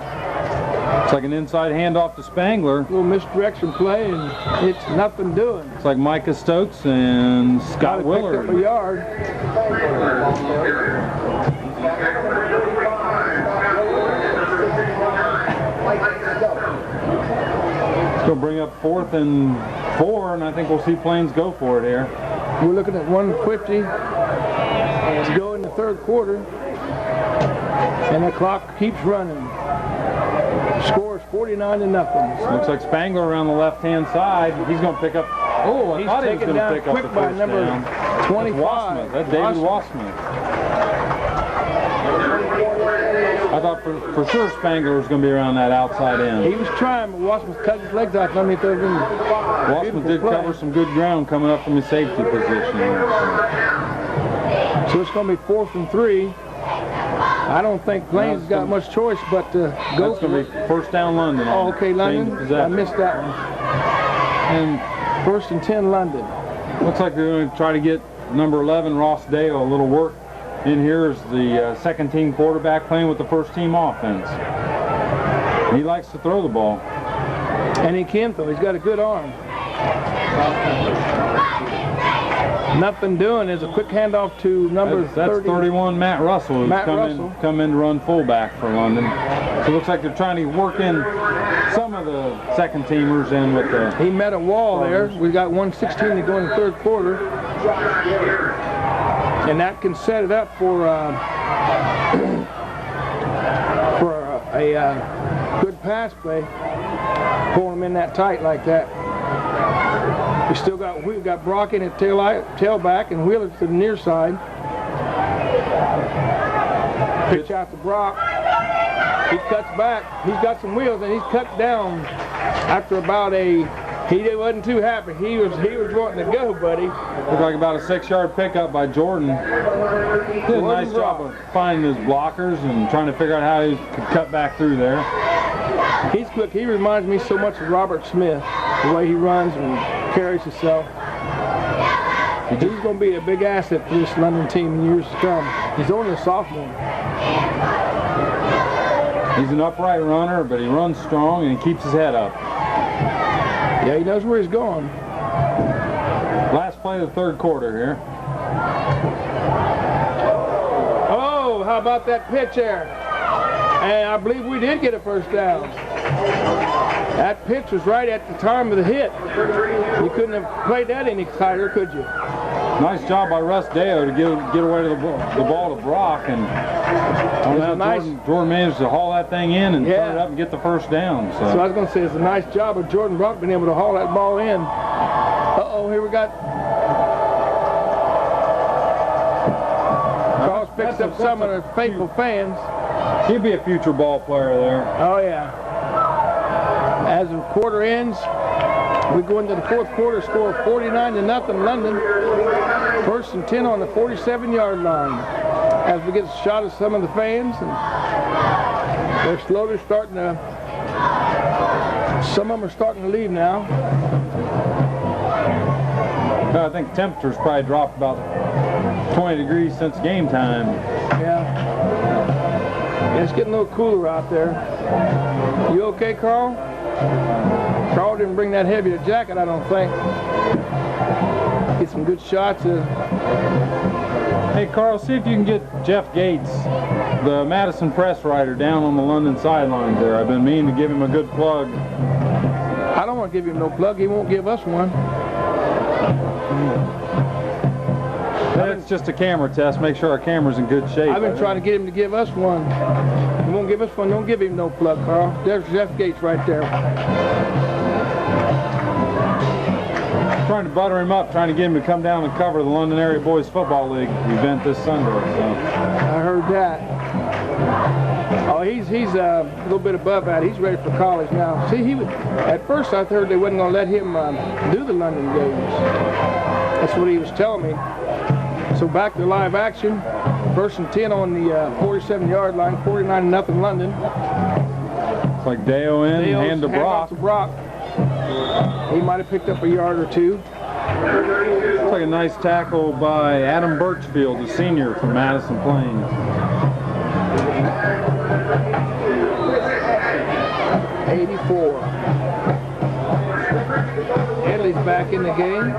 It's like an inside handoff to Spangler. Little misdirection play, and it's nothing doing. It's like Micah Stokes and Scott Willard. Picked up a yard. It's going to bring up 4th and 4, and I think we'll see Plains go for it here. We're looking at 1:50 to go in the 3rd quarter, and the clock keeps running. Score is 49-0. Looks like Spangler around the left-hand side. He's going to pick up. Oh, I thought he was going to pick up the first down. That's 25. That's David Wassmuth. I thought for sure Spangler was going to be around that outside end. He was trying, but Wassmuth cut his legs out underneath those. Wassmuth did cover some good ground coming up from his safety position. So it's going to be 4th and 3. I don't think Plains has got much choice but to go. That's going to be first down London. Oh, okay, London. I missed that one. And 1st and 10 London. Looks like they're going to try to get number 11 Ross Dale a little work in here as the second team quarterback playing with the first team offense. He likes to throw the ball. And he can throw. He's got a good arm. Nothing doing is a quick handoff to number 30. That's 31 Matt Russell, who's come in to run fullback for London. So it looks like they're trying to work in some of the second teamers in with the... He met a wall there. We got 1:16 to go in the 3rd quarter. And that can set it up for a good pass play. Pulling him in that tight like that. We've got Brock in at tailback and Wheeler to the near side. Pitch out to Brock. He cuts back. He's got some wheels and he's cut down after about he wasn't too happy. He was wanting to go, buddy. Looked like about a 6-yard pickup by Jordan. Did a nice job of finding his blockers and trying to figure out how he could cut back through there. He's quick. He reminds me so much of Robert Smith, the way he runs and carries himself. He's going to be a big asset for this London team in years to come. He's only a sophomore. He's an upright runner, but he runs strong and he keeps his head up. Yeah, he knows where he's going. Last play of the 3rd quarter here. Oh, how about that pitch there? And I believe we did get a first down. That pitch was right at the time of the hit. You couldn't have played that any tighter, could you? Nice job by Russ Deo to get away to the ball to Brock, and Jordan managed to haul that thing in and turn it up and get the first down. So I was going to say it's a nice job of Jordan Brock being able to haul that ball in. Uh-oh, here we got... Charles picks up some of the faithful fans. He'll be a future ball player there. Oh, yeah. As the quarter ends, we go into the 4th quarter, score 49-0 London. 1st and 10 on the 47-yard line. As we get a shot of some of the fans, and they're slowly starting to, some of them are starting to leave now. I think temperature's probably dropped about 20 degrees since game time. Yeah. It's getting a little cooler out there. You okay, Carl? Carl didn't bring that heavier jacket, I don't think. Get some good shots. Hey, Carl, see if you can get Jeff Gates, the Madison press writer, down on the London sidelines there. I've been meaning to give him a good plug. I don't want to give him no plug. He won't give us one. That's just a camera test. Make sure our camera's in good shape. I've been trying to get him to give us one. He won't give us one. Don't give him no plug, Carl. There's Jeff Gates right there. Trying to butter him up, trying to get him to come down and cover the London Area Boys Football League event this Sunday. So. I heard that. Oh, he's a little bit above that. He's ready for college now. See, at first I heard they wasn't going to let him do the London games. That's what he was telling me. So back to live action. 1st and 10 on the 47-yard line. 49-0 London. It's like Deo in, hand to Brock. He might have picked up a yard or two. Looks like a nice tackle by Adam Birchfield, the senior from Madison Plains. 84. Headley's back in the game.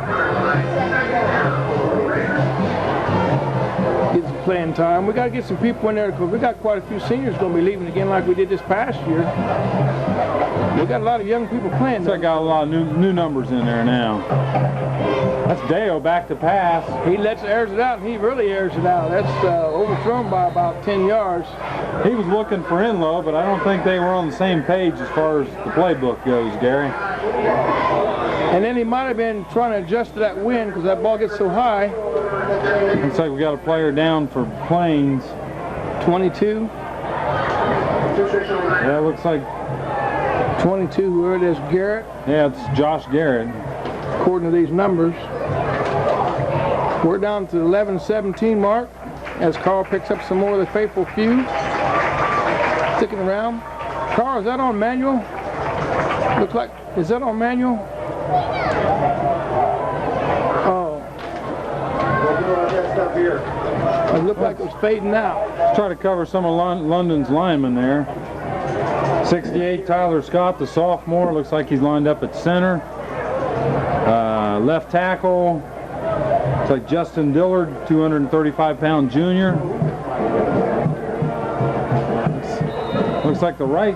get some playing time. We got to get some people in there because we got quite a few seniors going to be leaving again like we did this past year. We got a lot of young people playing. So I got a lot of new numbers in there now. That's Deo back to pass. He airs it out, and he really airs it out. That's overthrown by about 10 yards. He was looking for in-low, but I don't think they were on the same page as far as the playbook goes, Gary. And then he might have been trying to adjust to that wind because that ball gets so high. Looks like we got a player down for Plains. 22. Yeah, it looks like 22, whoever it is, Garrett. Yeah, it's Josh Garrett. According to these numbers. We're down to the 11-17 mark as Carl picks up some more of the faithful few. Sticking around. Carl, is that on manual? Looks like, is that on manual? Oh. It looked like it was fading out. Let's try to cover some of London's linemen there. 68, Tyler Scott, the sophomore. Looks like he's lined up at center. Left tackle. Looks like Justin Dillard, 235-pound junior. Looks like the right.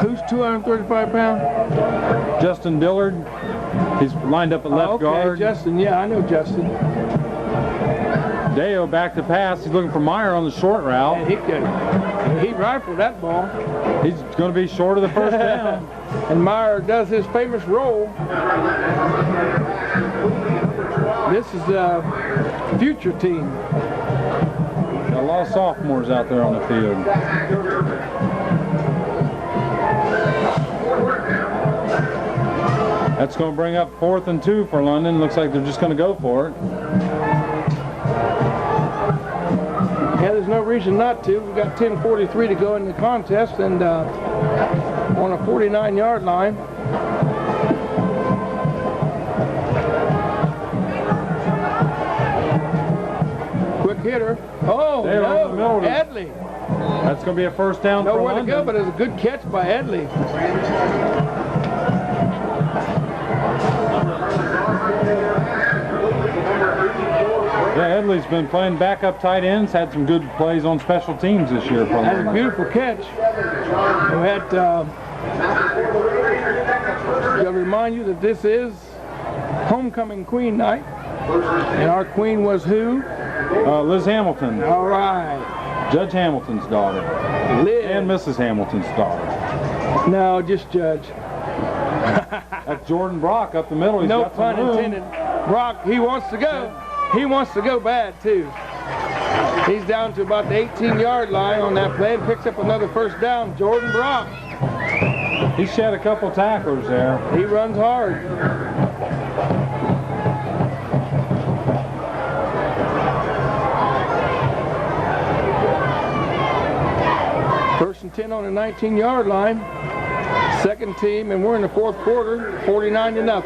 Who's 235 pounds? Justin Dillard. He's lined up at left guard. Justin, yeah, I know Justin. Deo back to pass. He's looking for Meyer on the short route. And he rifled that ball. He's going to be short of the first down. And Meyer does his famous roll. This is a future team. Got a lot of sophomores out there on the field. That's going to bring up 4th and 2 for London. Looks like they're just going to go for it. Yeah, there's no reason not to. We've got 10:43 to go in the contest, and on a 49-yard line. Quick hitter. Oh, no, Edley. That's going to be a first down for Nowhere London. to go, but it's a good catch by Edley. Yeah, Edley's been playing backup tight ends, had some good plays on special teams this year. That's a beautiful catch. We had to remind you that this is homecoming queen night. And our queen was who? Liz Hamilton. All right. Judge Hamilton's daughter. Liz. And Mrs. Hamilton's daughter. No, just Judge. That's Jordan Brock up the middle. He's No got some pun room. intended. Brock, he wants to go. He wants to go bad, too. He's down to about the 18-yard line on that play and picks up another first down. Jordan Brock. He shed a couple tacklers there. He runs hard. First and 10 on the 19-yard line. Second team, and we're in the fourth quarter, 49-0.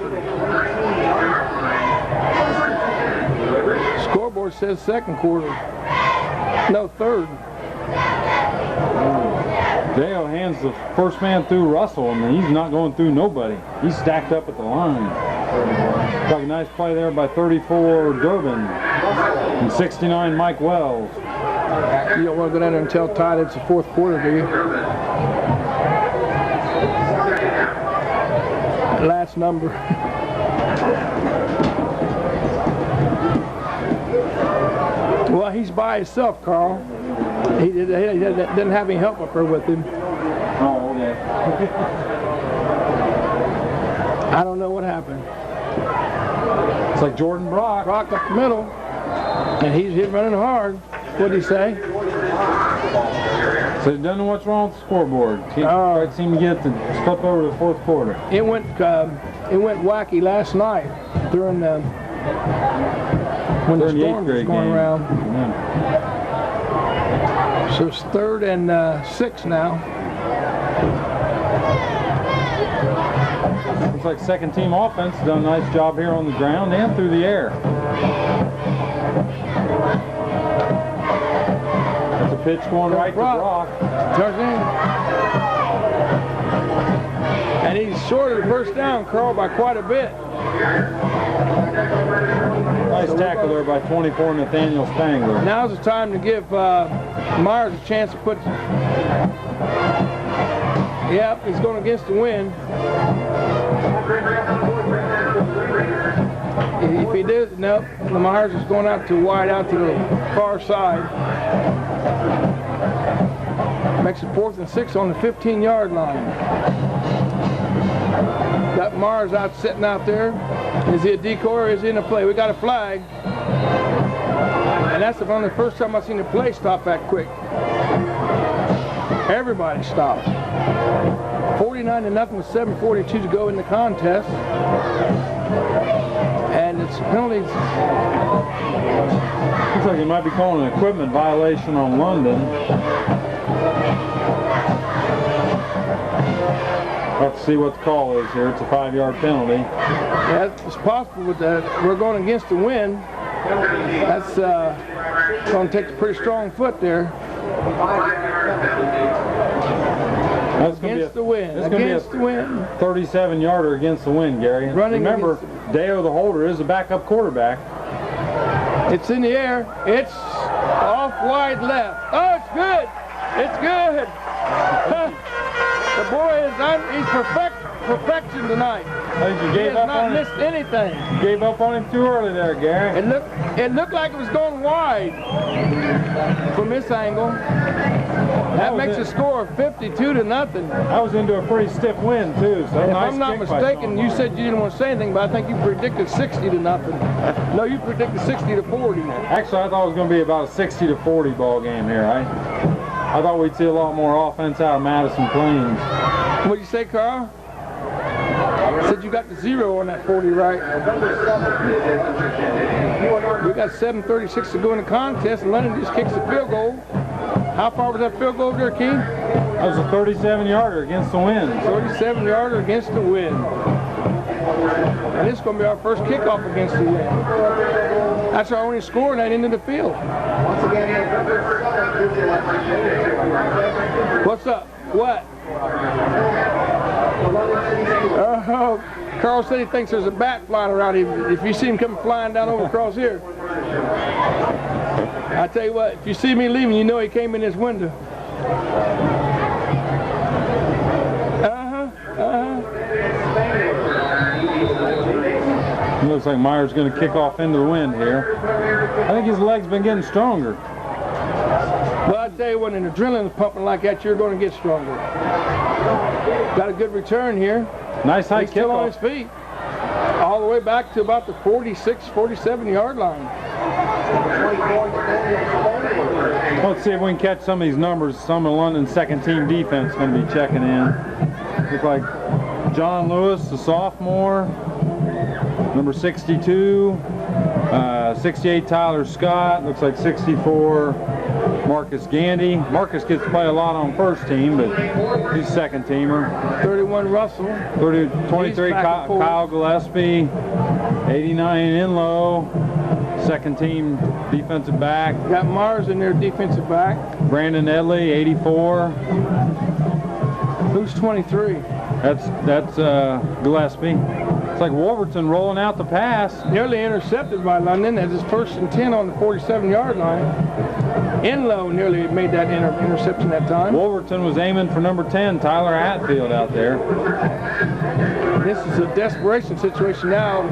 Scoreboard says second quarter. No, third. Dale hands the first man through Russell, and he's not going through nobody. He's stacked up at the line. Looks like a nice play there by 34 Durbin and 69 Mike Wells. You don't want to go down there and tell Todd it's the fourth quarter, do you? Last number. Well, he's by himself, Carl. He didn't have any help up there with him. Oh, okay. I don't know what happened. It's like Jordan Brock. Brock up the middle, and he's running hard. What'd he say? So he doesn't know what's wrong with the scoreboard. Can't quite seem to get the flip over to the fourth quarter. It went wacky last night during when the storm was going around. Yeah. So it's 3rd and 6 now. Looks like second team offense has done a nice job here on the ground and through the air. That's a pitch going right to Brock. Turns in. And he's short of the first down, Carl, by quite a bit. Nice tackle there by 24 Nathaniel Spangler. Now's the time to give Myers a chance to put. Yep, he's going against the wind. If he did, nope, Myers is going out to wide out to the far side. Makes it 4th and 6 on the 15-yard line. Got Myers out sitting out there. Is he a decoy or is he in a play? We got a flag. And that's the only first time I've seen the play stop that quick. Everybody stopped. 49-0 with 7:42 to go in the contest. And it's penalties. Looks like he might be calling an equipment violation on London. Let's see what the call is here. It's a 5-yard penalty. Yeah, it's possible with that. We're going against the wind. That's going to take a pretty strong foot there. That's Against the wind. Against the wind. 37-yarder against the wind, Gary. Running. Remember, Deo the holder is a backup quarterback. It's in the air. It's off wide left. Oh, it's good. It's good. The boy is he's perfection tonight. You He gave has up not on missed anything. him. Gave up on him too early there, Gary. It looked like it was going wide from this angle. That makes a score of 52-0. I was into a pretty stiff wind too. So If nice I'm not kick by mistaken, Sean. you said you didn't want to say anything, but I think you predicted 60-0. No, you predicted 60-40. Actually, I thought it was going to be about a 60-40 ball game here. I thought we'd see a lot more offense out of Madison Plains. What'd you say, Carl? Said you got the 0 on that 40, right? We got 7:36 to go in the contest, and London just kicks the field goal. How far was that field goal there, Keith? That was a 37-yarder against the wind. 37-yarder against the wind. And this is going to be our first kickoff against the wind. That's our only score in that end of the field. What's up? What? Oh, Carl said he thinks there's a bat flying around him. If you see him come flying down over across here. I tell you what, if you see me leaving, you know he came in this window. It looks like Myers going to kick off into the wind here. I think his leg's been getting stronger. Well, I tell you, when an adrenaline's pumping like that, you're going to get stronger. Got a good return here. Nice high He's still on his kickoff. feet. All the way back to about the 46, 47-yard line. Let's see if we can catch some of these numbers. Some of London's second-team defense going to be checking in. Look like John Lewis, the sophomore. Number 62. 68, Tyler Scott. Looks like 64, Marcus Gandy. Marcus gets to play a lot on first team, but he's second teamer. 31, Russell. 23, Kyle Gillespie. 89, Inlow. Second team defensive back. Got Mars in there, defensive back. Brandon Edley, 84. Who's 23? That's Gillespie. It's like Wolverton rolling out the pass. Nearly intercepted by London as his 1st and 10 on the 47-yard line. Inlow nearly made that interception that time. Wolverton was aiming for number 10, Tyler Hatfield, out there. This is a desperation situation now.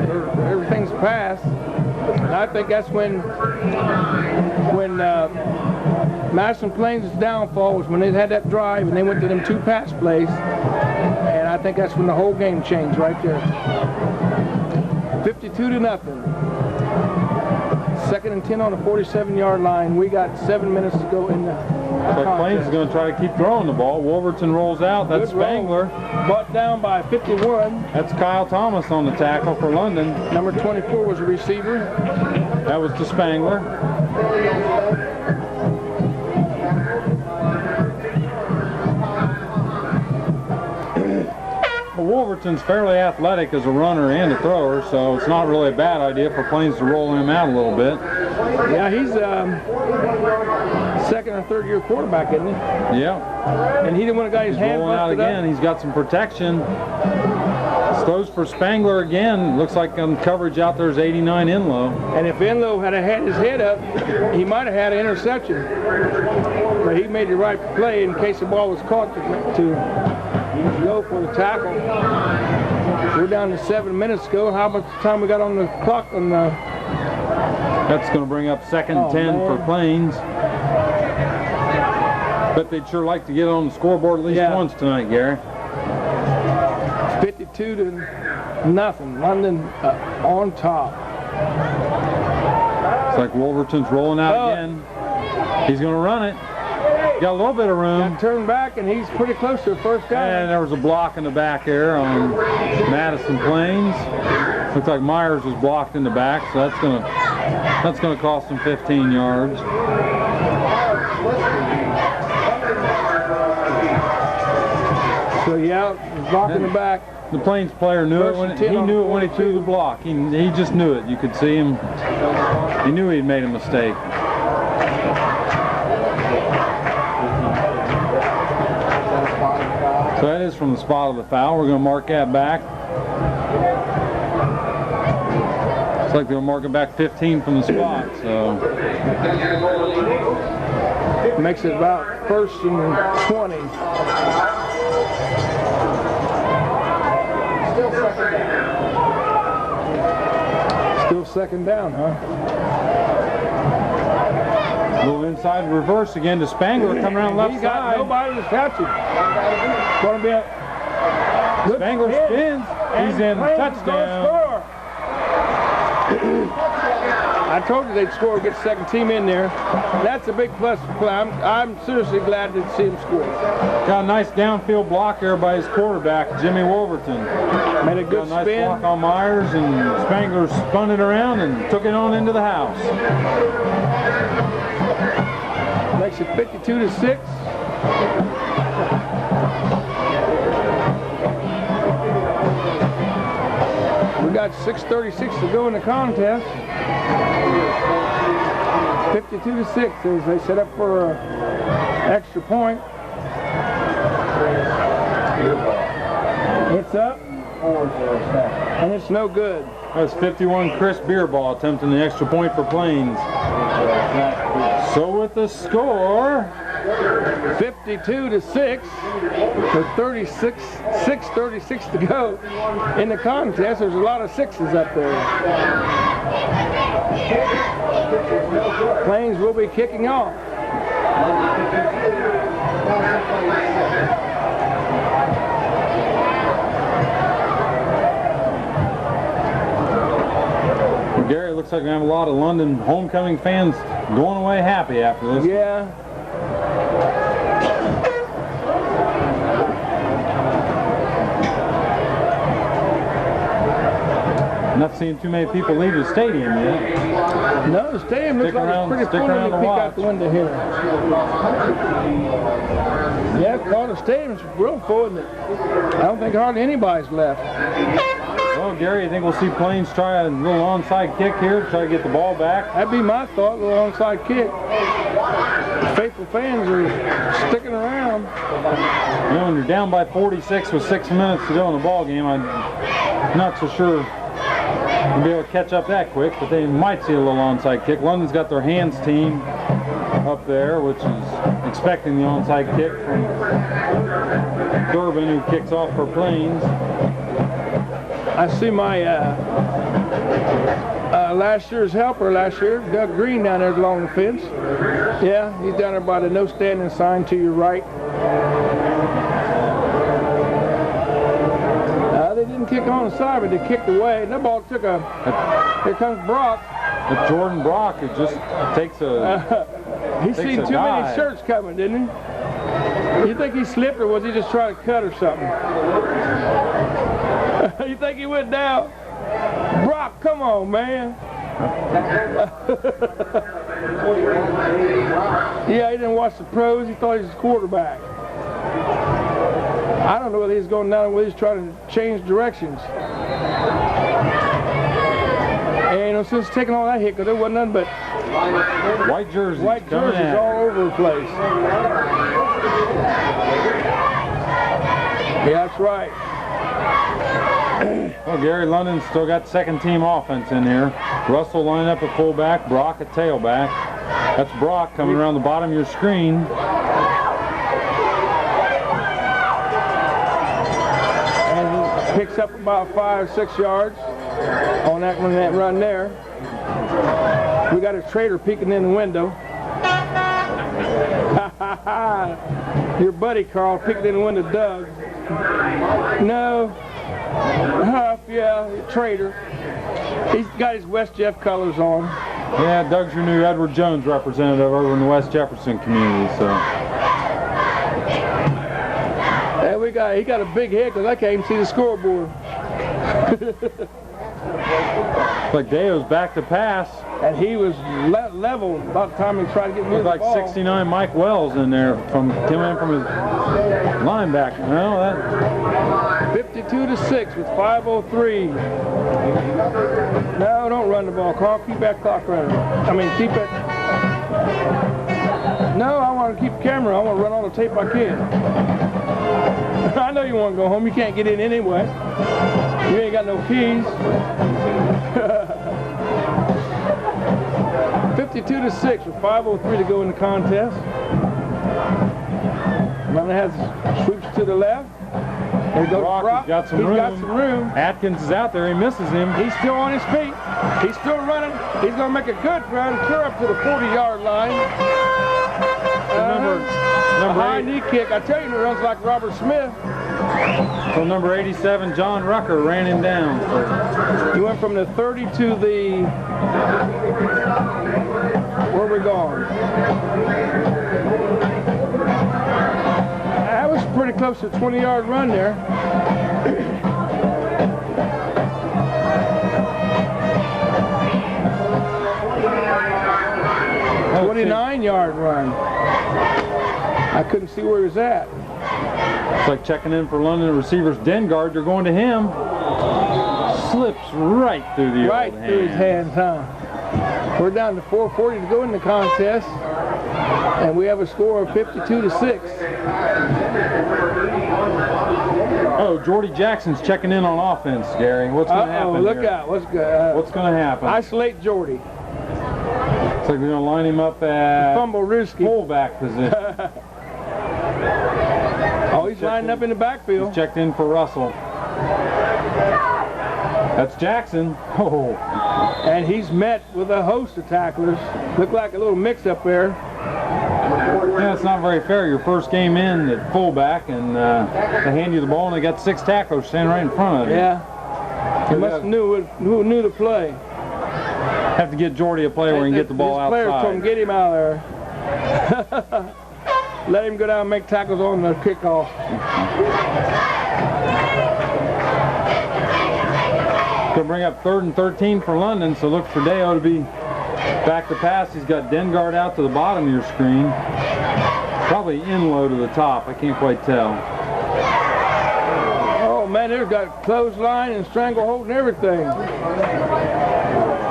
Everything's passed. And I think that's when Madison Plains' downfall was when they had that drive and they went to them 2 pass plays. And I think that's when the whole game changed right there. 52-0. 2nd and 10 on the 47-yard line. We got 7 minutes to go in the So Plains is going to try to keep throwing the ball. Wolverton rolls out. That's Spangler. Brought down by 51. That's Kyle Thomas on the tackle for London. Number 24 was a receiver. That was to Spangler. Wolverton's fairly athletic as a runner and a thrower, so it's not really a bad idea for Plains to roll him out a little bit. Yeah, he's 2nd or 3rd year quarterback, isn't he? Yeah. And he didn't want to get his hand rolling out busted again. up. He's got some protection. Slows for Spangler again. Looks like on coverage out there is 89 Enlow. And if Enlow had had his head up, he might have had an interception. But he made the right play in case the ball was caught to go for the tackle. We're down to 7 minutes ago. How much time we got on the clock? That's going to bring up 2nd and 10 for Plains. But they'd sure like to get on the scoreboard at least once tonight, Gary. 52 to nothing. London on top. It's like Wolverton's rolling out again. He's going to run it. Got a little bit of room. Got turned back, and he's pretty close to the first down. And there was a block in the back there on Madison Plains. Looks like Myers was blocked in the back, so that's gonna cost him 15 yards. So yeah, block in the back. The Plains player knew it when he threw the block. He just knew it. You could see him. He knew he'd made a mistake. So that is from the spot of the foul. We're going to mark that back. Looks like they'll mark it back 15 from the spot. So makes it about 1st and 20. Still second down, huh? A little inside reverse again to Spangler coming around left He's got side. nobody to catch him. Going to be a good Spangler spins. He's in. Touchdown. I told you they'd score, get second team in there. That's a big plus for play. I'm seriously glad to see him score. Got a nice downfield block there by his quarterback, Jimmy Wolverton. Made a good nice spin. block on Myers, and Spangler spun it around and took it on into the house. Makes it 52 to 6. We got 6:36 to go in the contest. 52 to 6 as they set up for an extra point. It's up, and it's no good. That's 51 Chris Beerball attempting the extra point for Plains. So with the score, 52 to 6, with 6:36 to go in the contest. There's a lot of sixes up there. Plains will be kicking off. well, Gary, it looks like we have a lot of London homecoming fans going away happy after this. Yeah. Not seeing too many people leave the stadium yet. No, the stadium looks like it's pretty full when you peek out the window here. Yeah, the stadium's real full, isn't it? I don't think hardly anybody's left. Well, Gary, you think we'll see Plains try a little onside kick here, try to get the ball back? That'd be my thought, a little onside kick. The faithful fans are sticking around. You know, when you're down by 46 with 6 minutes to go in the ball game, I'm not so sure we'll be able to catch up that quick, but they might see a little onside kick. London's got their hands team up there, which is expecting the onside kick from Durbin, who kicks off for Plains. I see my last year's helper Doug Green, down there along the fence. Yeah, he's down there by the no standing sign to your right. They didn't kick on the side, but they kicked away. And that ball took a... Here comes Brock. But Jordan Brock, it just takes a... He's seen too many shirts coming, didn't he? You think he slipped, or was he just trying to cut or something? You think he went down? Brock, come on, man. Yeah, he didn't watch the pros. He thought he was a quarterback. I don't know whether he's going down or whether he's trying to change directions. And no sense taking all that hit, because there wasn't nothing but white jerseys all over the place. Yeah, that's right. Well, Gary, London's still got second team offense in here. Russell lining up at fullback, Brock at tailback. That's Brock coming around the bottom of your screen. And he picks up about 5 or 6 yards on that run there. We got a trader peeking in the window. Your buddy Carl peeking in the window, Doug. No. Huff, yeah, trader. He's got his West Jeff colors on. Yeah, Doug's your new Edward Jones representative over in the West Jefferson community, so. And he got a big head because I can't even see the scoreboard. Like Deo's back to pass. And he was level about the time he tried to get rid of the like ball. 69 Mike Wells in there coming in from his linebacker. Well, that 52-6 with 5:03. No, don't run the ball, Carl. Keep that clock running. I mean, keep it. No, I want to keep the camera. I want to run all the tape I can. I know you want to go home. You can't get in anyway. You ain't got no keys. 52-6 with 5:03 to go in the contest. London has sweeps to the left. There goes Brock. He's got some room. Atkins is out there. He misses him. He's still on his feet. He's still running. He's going to make a good run, clear up to the 40-yard line. Number high knee kick. I tell you, he runs like Robert Smith. So number 87, John Rucker, ran him down. He went from the 30 to the... Where are we going? That was pretty close to a 20-yard run there. A 29-yard run. I couldn't see where he was at. It's like checking in for London receivers. Dengard, you're going to him. Slips right through the right old through his hands, huh? We're down to 4:40 to go in the contest, and we have a score of 52-6. Oh, Jordy Jackson's checking in on offense, Gary. What's going to happen? Look here? out! What's good? What's going to happen? Isolate Jordy. Looks like we're going to line him up at fullback position. Oh, he's lining up in the backfield. He's checked in for Russell. That's Jackson. Oh. And he's met with a host of tacklers. Looked like a little mix-up there. Yeah, it's not very fair. Your first game in at fullback, and they hand you the ball, and they got 6 tacklers standing right in front of you. Yeah. He must have knew the play. Have to get Jordy a play where he can get the ball outside. His players told him, get him out of there. Let him go down and make tackles on the kickoff. Going to bring up 3rd and 13 for London, so look for Deo to be back to pass. He's got Dengard out to the bottom of your screen. Probably in low to the top. I can't quite tell. Oh, man, they've got clothesline and stranglehold and everything.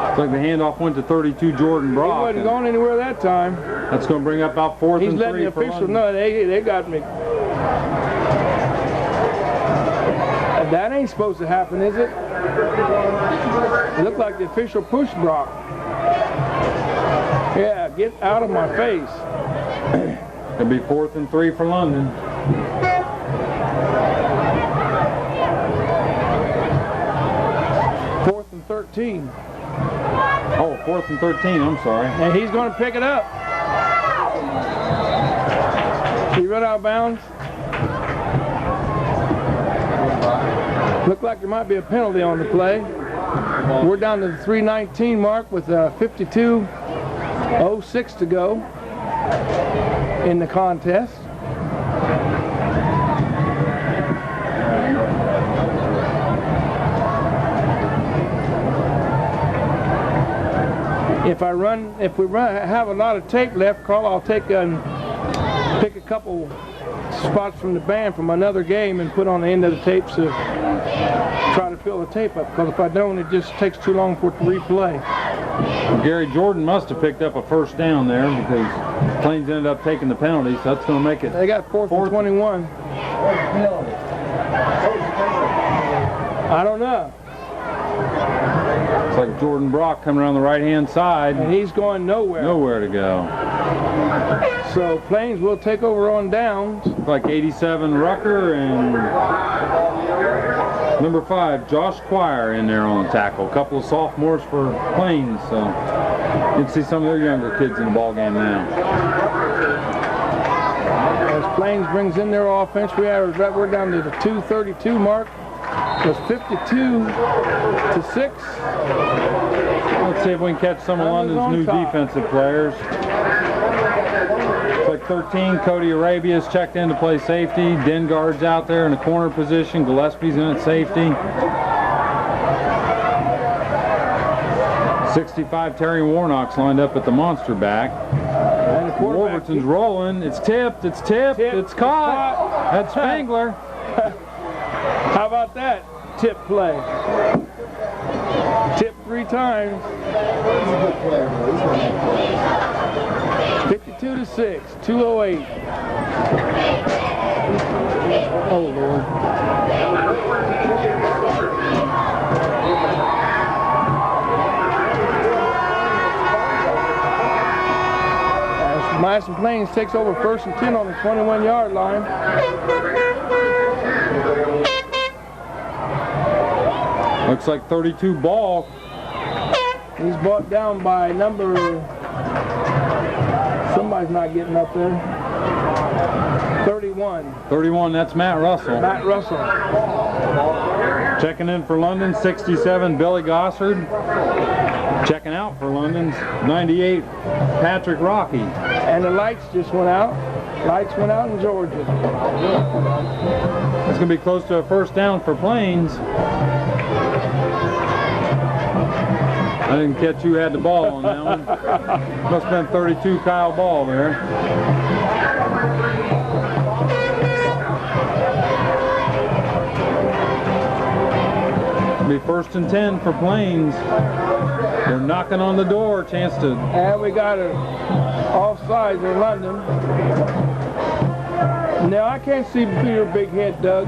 Looks like the handoff went to 32 Jordan Brock. He wasn't going anywhere that time. That's going to bring up about 4th and 3 He's letting the official know they got me. That ain't supposed to happen, is it? It looked like the official pushed Brock. Yeah, get out of my face. It'll be 4th and 3 for London. Fourth and 13. Oh, 4th and 13, I'm sorry. And he's going to pick it up. He run out of bounds. Looked like there might be a penalty on the play. We're down to the 3:19 mark with 52:06 to go in the contest. If we have a lot of tape left, Carl, I'll take and pick a couple spots from the band from another game and put on the end of the tapes to try to fill the tape up, because if I don't, it just takes too long for it to replay. Well, Gary Jordan must have picked up a first down there because Plains ended up taking the penalty, so that's going to make it. They got 4th and 21. I don't know. It's like Jordan Brock coming around the right-hand side. And he's going nowhere. Nowhere to go. So Plains will take over on downs. Looks like 87 Rucker and number 5 Josh Squire in there on the tackle. A couple of sophomores for Plains, so you can see some of their younger kids in the ball game now. As Plains brings in their offense, we're down to the 2:32 mark. It's 52-6. Let's see if we can catch some of London's new defensive players. It's like 13, Cody Arabia's checked in to play safety. Dengard's out there in the corner position. Gillespie's in at safety. 65, Terry Warnock's lined up at the monster back. Warburton's rolling. It's tipped. It's tipped. It's caught. That's Spangler. How about that tip play? Tip 3 times. 52-6, 2:08. Oh Lord. As Madison Plains takes over 1st and 10 on the 21-yard line. Looks like 32 ball. He's brought down by number, somebody's not getting up there, 31. 31, that's Matt Russell. Matt Russell. Checking in for London, 67, Billy Gossard. Checking out for London's 98, Patrick Rocky. And the lights just went out. Lights went out in Georgia. It's going to be close to a 1st down for Plains. I didn't catch who had the ball on that one. Must have been 32 Kyle Ball there. It'll be 1st and 10 for Plains. They're knocking on the door. Chance to... And we got it offside in London. Now I can't see your big head, Doug.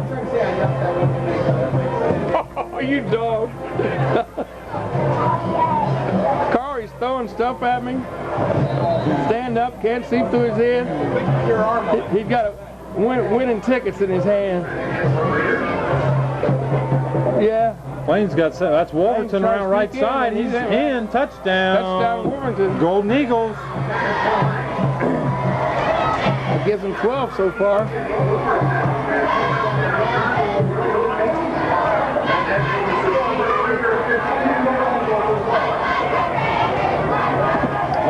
Oh, you dog. Carl, he's throwing stuff at me. Stand up, can't see through his head. He's got winning tickets in his hand. Yeah. Plains got set. That's Wolverton around right side. He's in. Touchdown. Touchdown, Wolverton. Golden Eagles. It gives him 12 so far.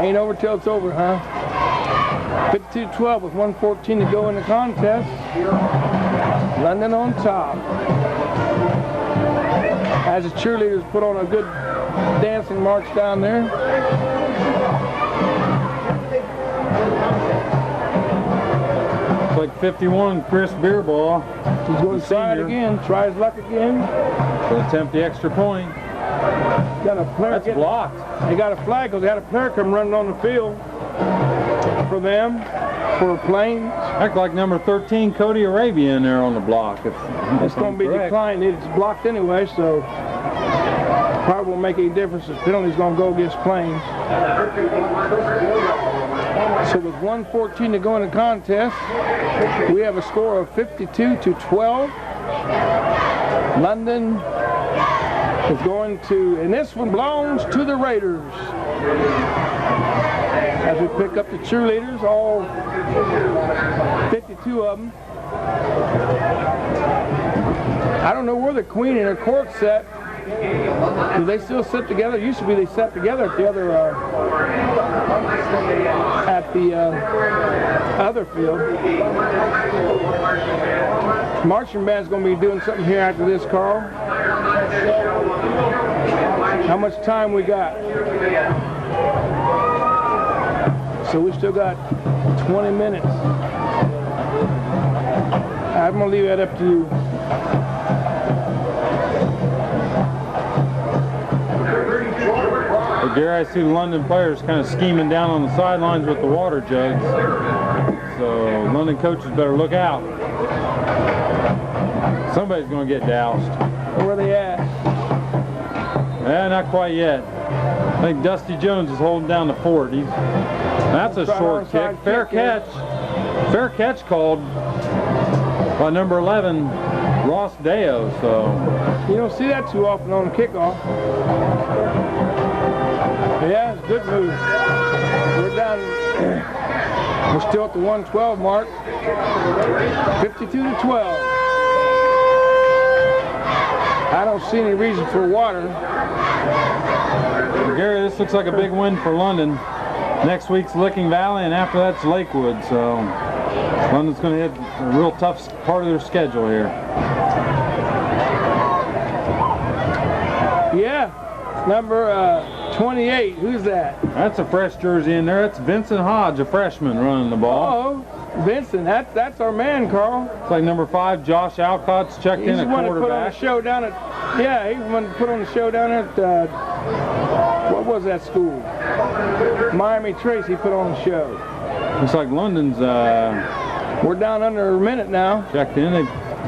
Ain't over till it's over, huh? 52-12 with 1:14 to go in the contest. London on top. As the cheerleaders put on a good dancing march down there. It's like 51, Chris Beerbaugh. He's going to try it again. Try his luck again. To attempt the extra point. Got a player. That's blocked. They got a flag because they had a player come running on the field for them, for Plains. Act like number 13, Cody Arabia in there on the block. It's going to be declined. It's blocked anyway, so probably won't make any difference. The penalty's going to go against Plains. So with 1:14 to go in the contest, we have a score of 52-12. London is going to, and this one belongs to the Raiders. As we pick up the cheerleaders, all 52 of them. I don't know where the Queen and her court set. Do they still sit together? It used to be they sat together at the other field. Marching band's going to be doing something here after this, Carl. How much time we got? So we still got 20 minutes. I'm going to leave that up to you. Well, Gary, I see the London players kind of scheming down on the sidelines with the water jugs. So London coaches better look out. Somebody's going to get doused. Where they at? Yeah, not quite yet. I think Dusty Jones is holding down the fort. That's a short kick. Fair catch. Fair catch called by number 11, Ross Deo. So you don't see that too often on the kickoff. Yeah, it's a good move. We're down. We're still at the 112 mark. 52-12. I don't see any reason for water. Gary, this looks like a big win for London. Next week's Licking Valley, and after that's Lakewood. So London's going to hit a real tough part of their schedule here. Yeah, number 28. Who's that? That's a fresh jersey in there. It's Vincent Hodge, a freshman, running the ball. Oh, Vincent, that's our man, Carl. It's like number 5, Josh Alcott's checked in at quarterback. He's the one that put on the show down at, yeah, he's the one that put on the show down at, what was that school? Miami Tracy put on the show. Looks like London's, we're down under a minute now. checked in. They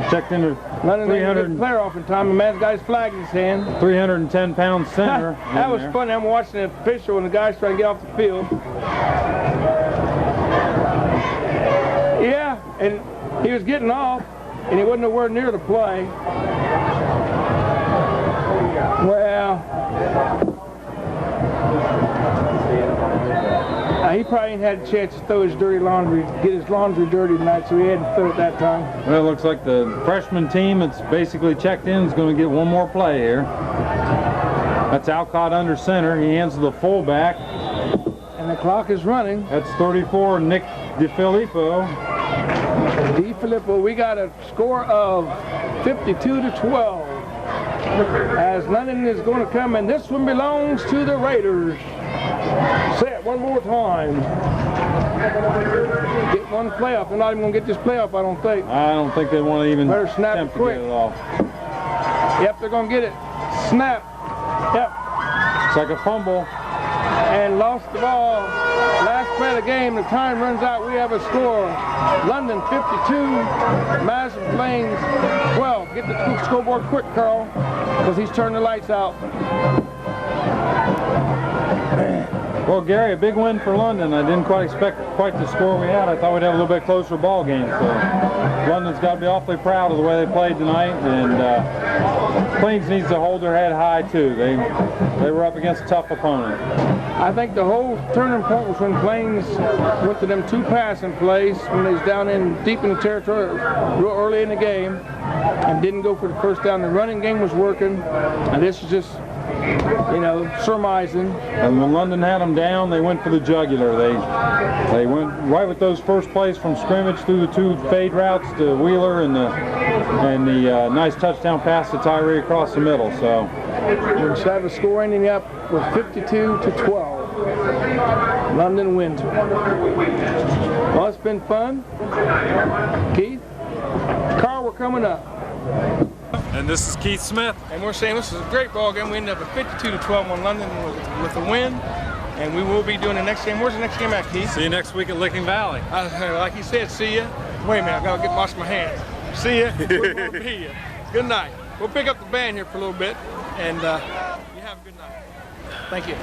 checked in their London didn't get the player off in time. The man's got his flag in his hand. 310-pound center. That was funny. I'm watching the official and the guy's trying to get off the field. Yeah, and he was getting off, and he wasn't nowhere near the play. Well, he probably ain't had a chance to throw his dirty laundry, get his laundry dirty tonight, so he had to throw it that time. Well, it looks like the freshman team that's basically checked in is going to get one more play here. That's Alcott under center. He hands to the fullback. And the clock is running. That's 34, Nick DiFilippo. DiFilippo, we got a score of 52-12. As London is going to come, and this one belongs to the Raiders. Say it one more time. Get one playoff. They're not even going to get this playoff, I don't think. I don't think they want to even better snap it attempt quick. to get it off. Yep, they're going to get it. Snap. Yep. It's like a fumble. And lost the ball. Last play of the game, the time runs out. We have a score. London 52, Madison Plains 12. Get the scoreboard quick, Carl, because he's turning the lights out. Well, Gary, a big win for London. I didn't quite expect quite the score we had. I thought we'd have a little bit closer ball game. So London's got to be awfully proud of the way they played tonight. And Plains needs to hold their head high, too. They were up against a tough opponent. I think the whole turning point was when Plains went to them 2 passing plays when they was down in deep in the territory real early in the game and didn't go for the first down. The running game was working, and this is just, you know, surmising. And when London had them down, they went for the jugular. They went right with those first plays from scrimmage through the 2 fade routes to Wheeler and the nice touchdown pass to Tyree across the middle. So we should have a score ending up with 52-12. London wins. Well, it's been fun. Keith, Carl, we're coming up. And this is Keith Smith. And we're saying this is a great ball game. We ended up at 52-12 on London with a win. And we will be doing the next game. Where's the next game at, Keith? See you next week at Licking Valley. Like you said, see ya. Wait a minute, I gotta wash my hands. See ya. We're gonna be here. Good night. We'll pick up the band here for a little bit, and you have a good night. Thank you.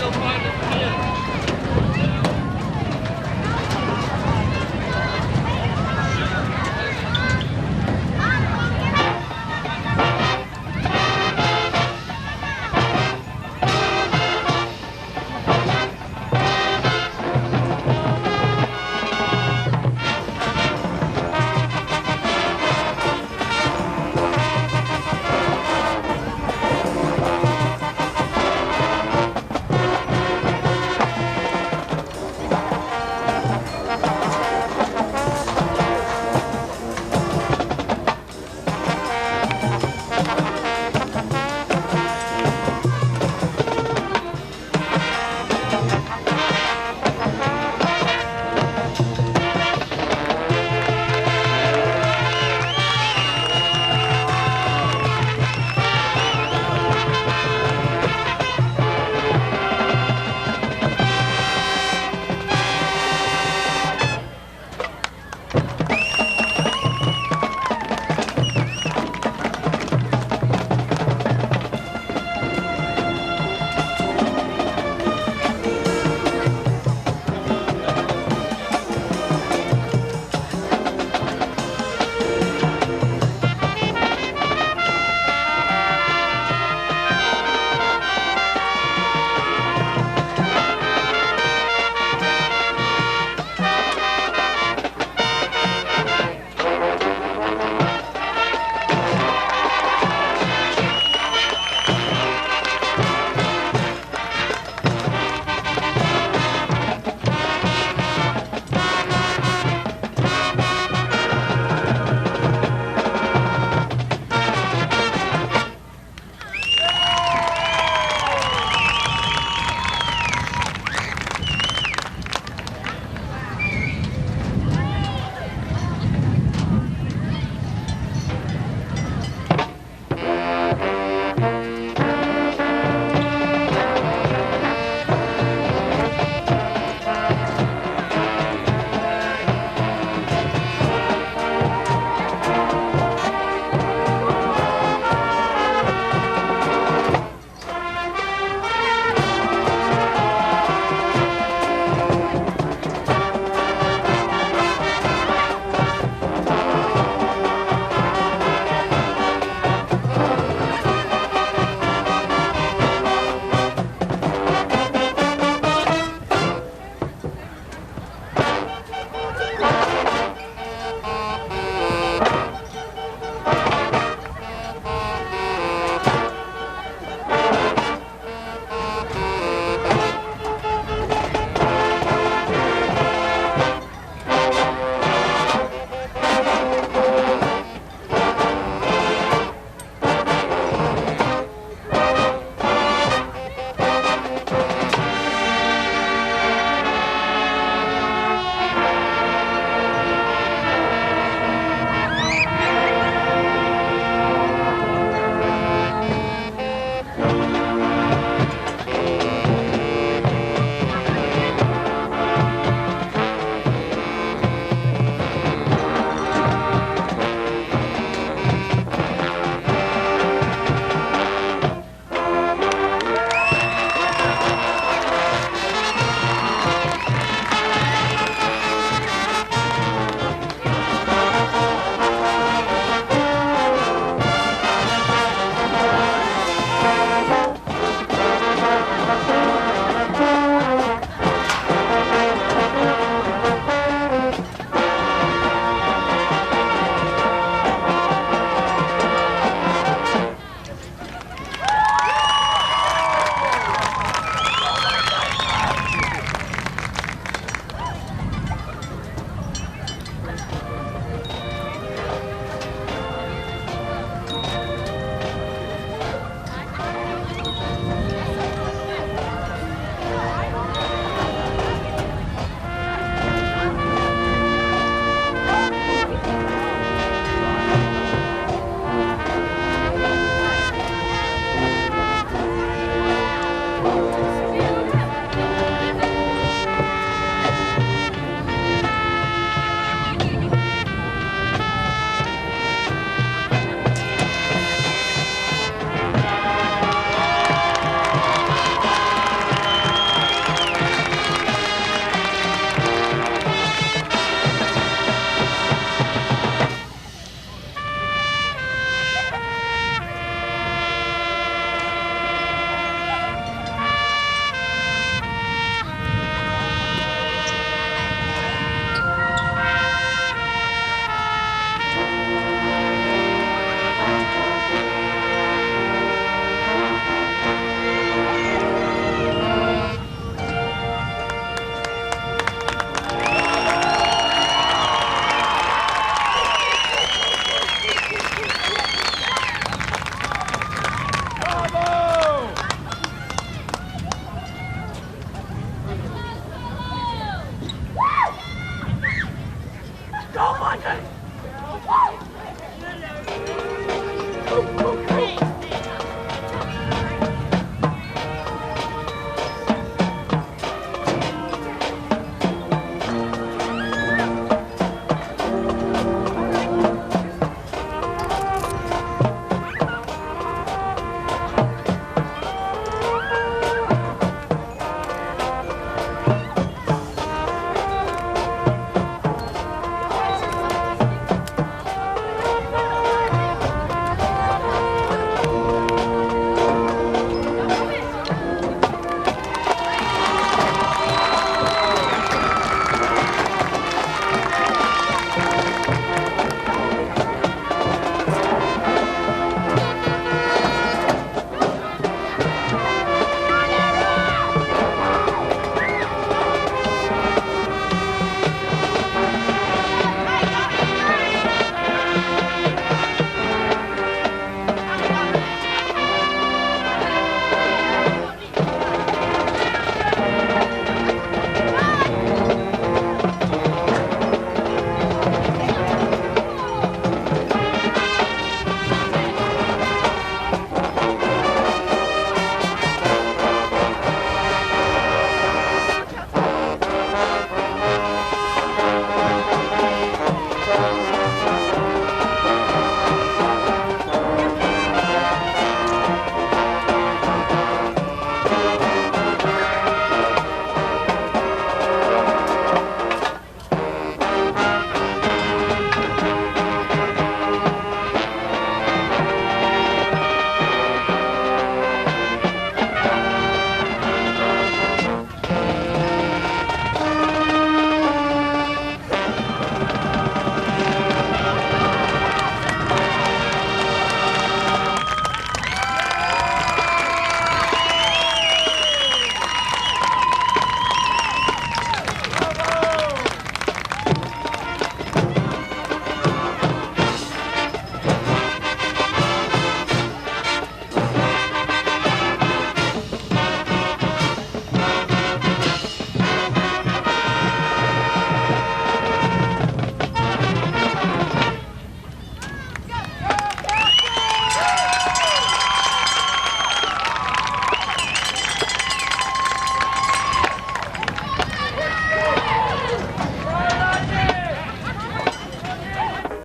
go find it.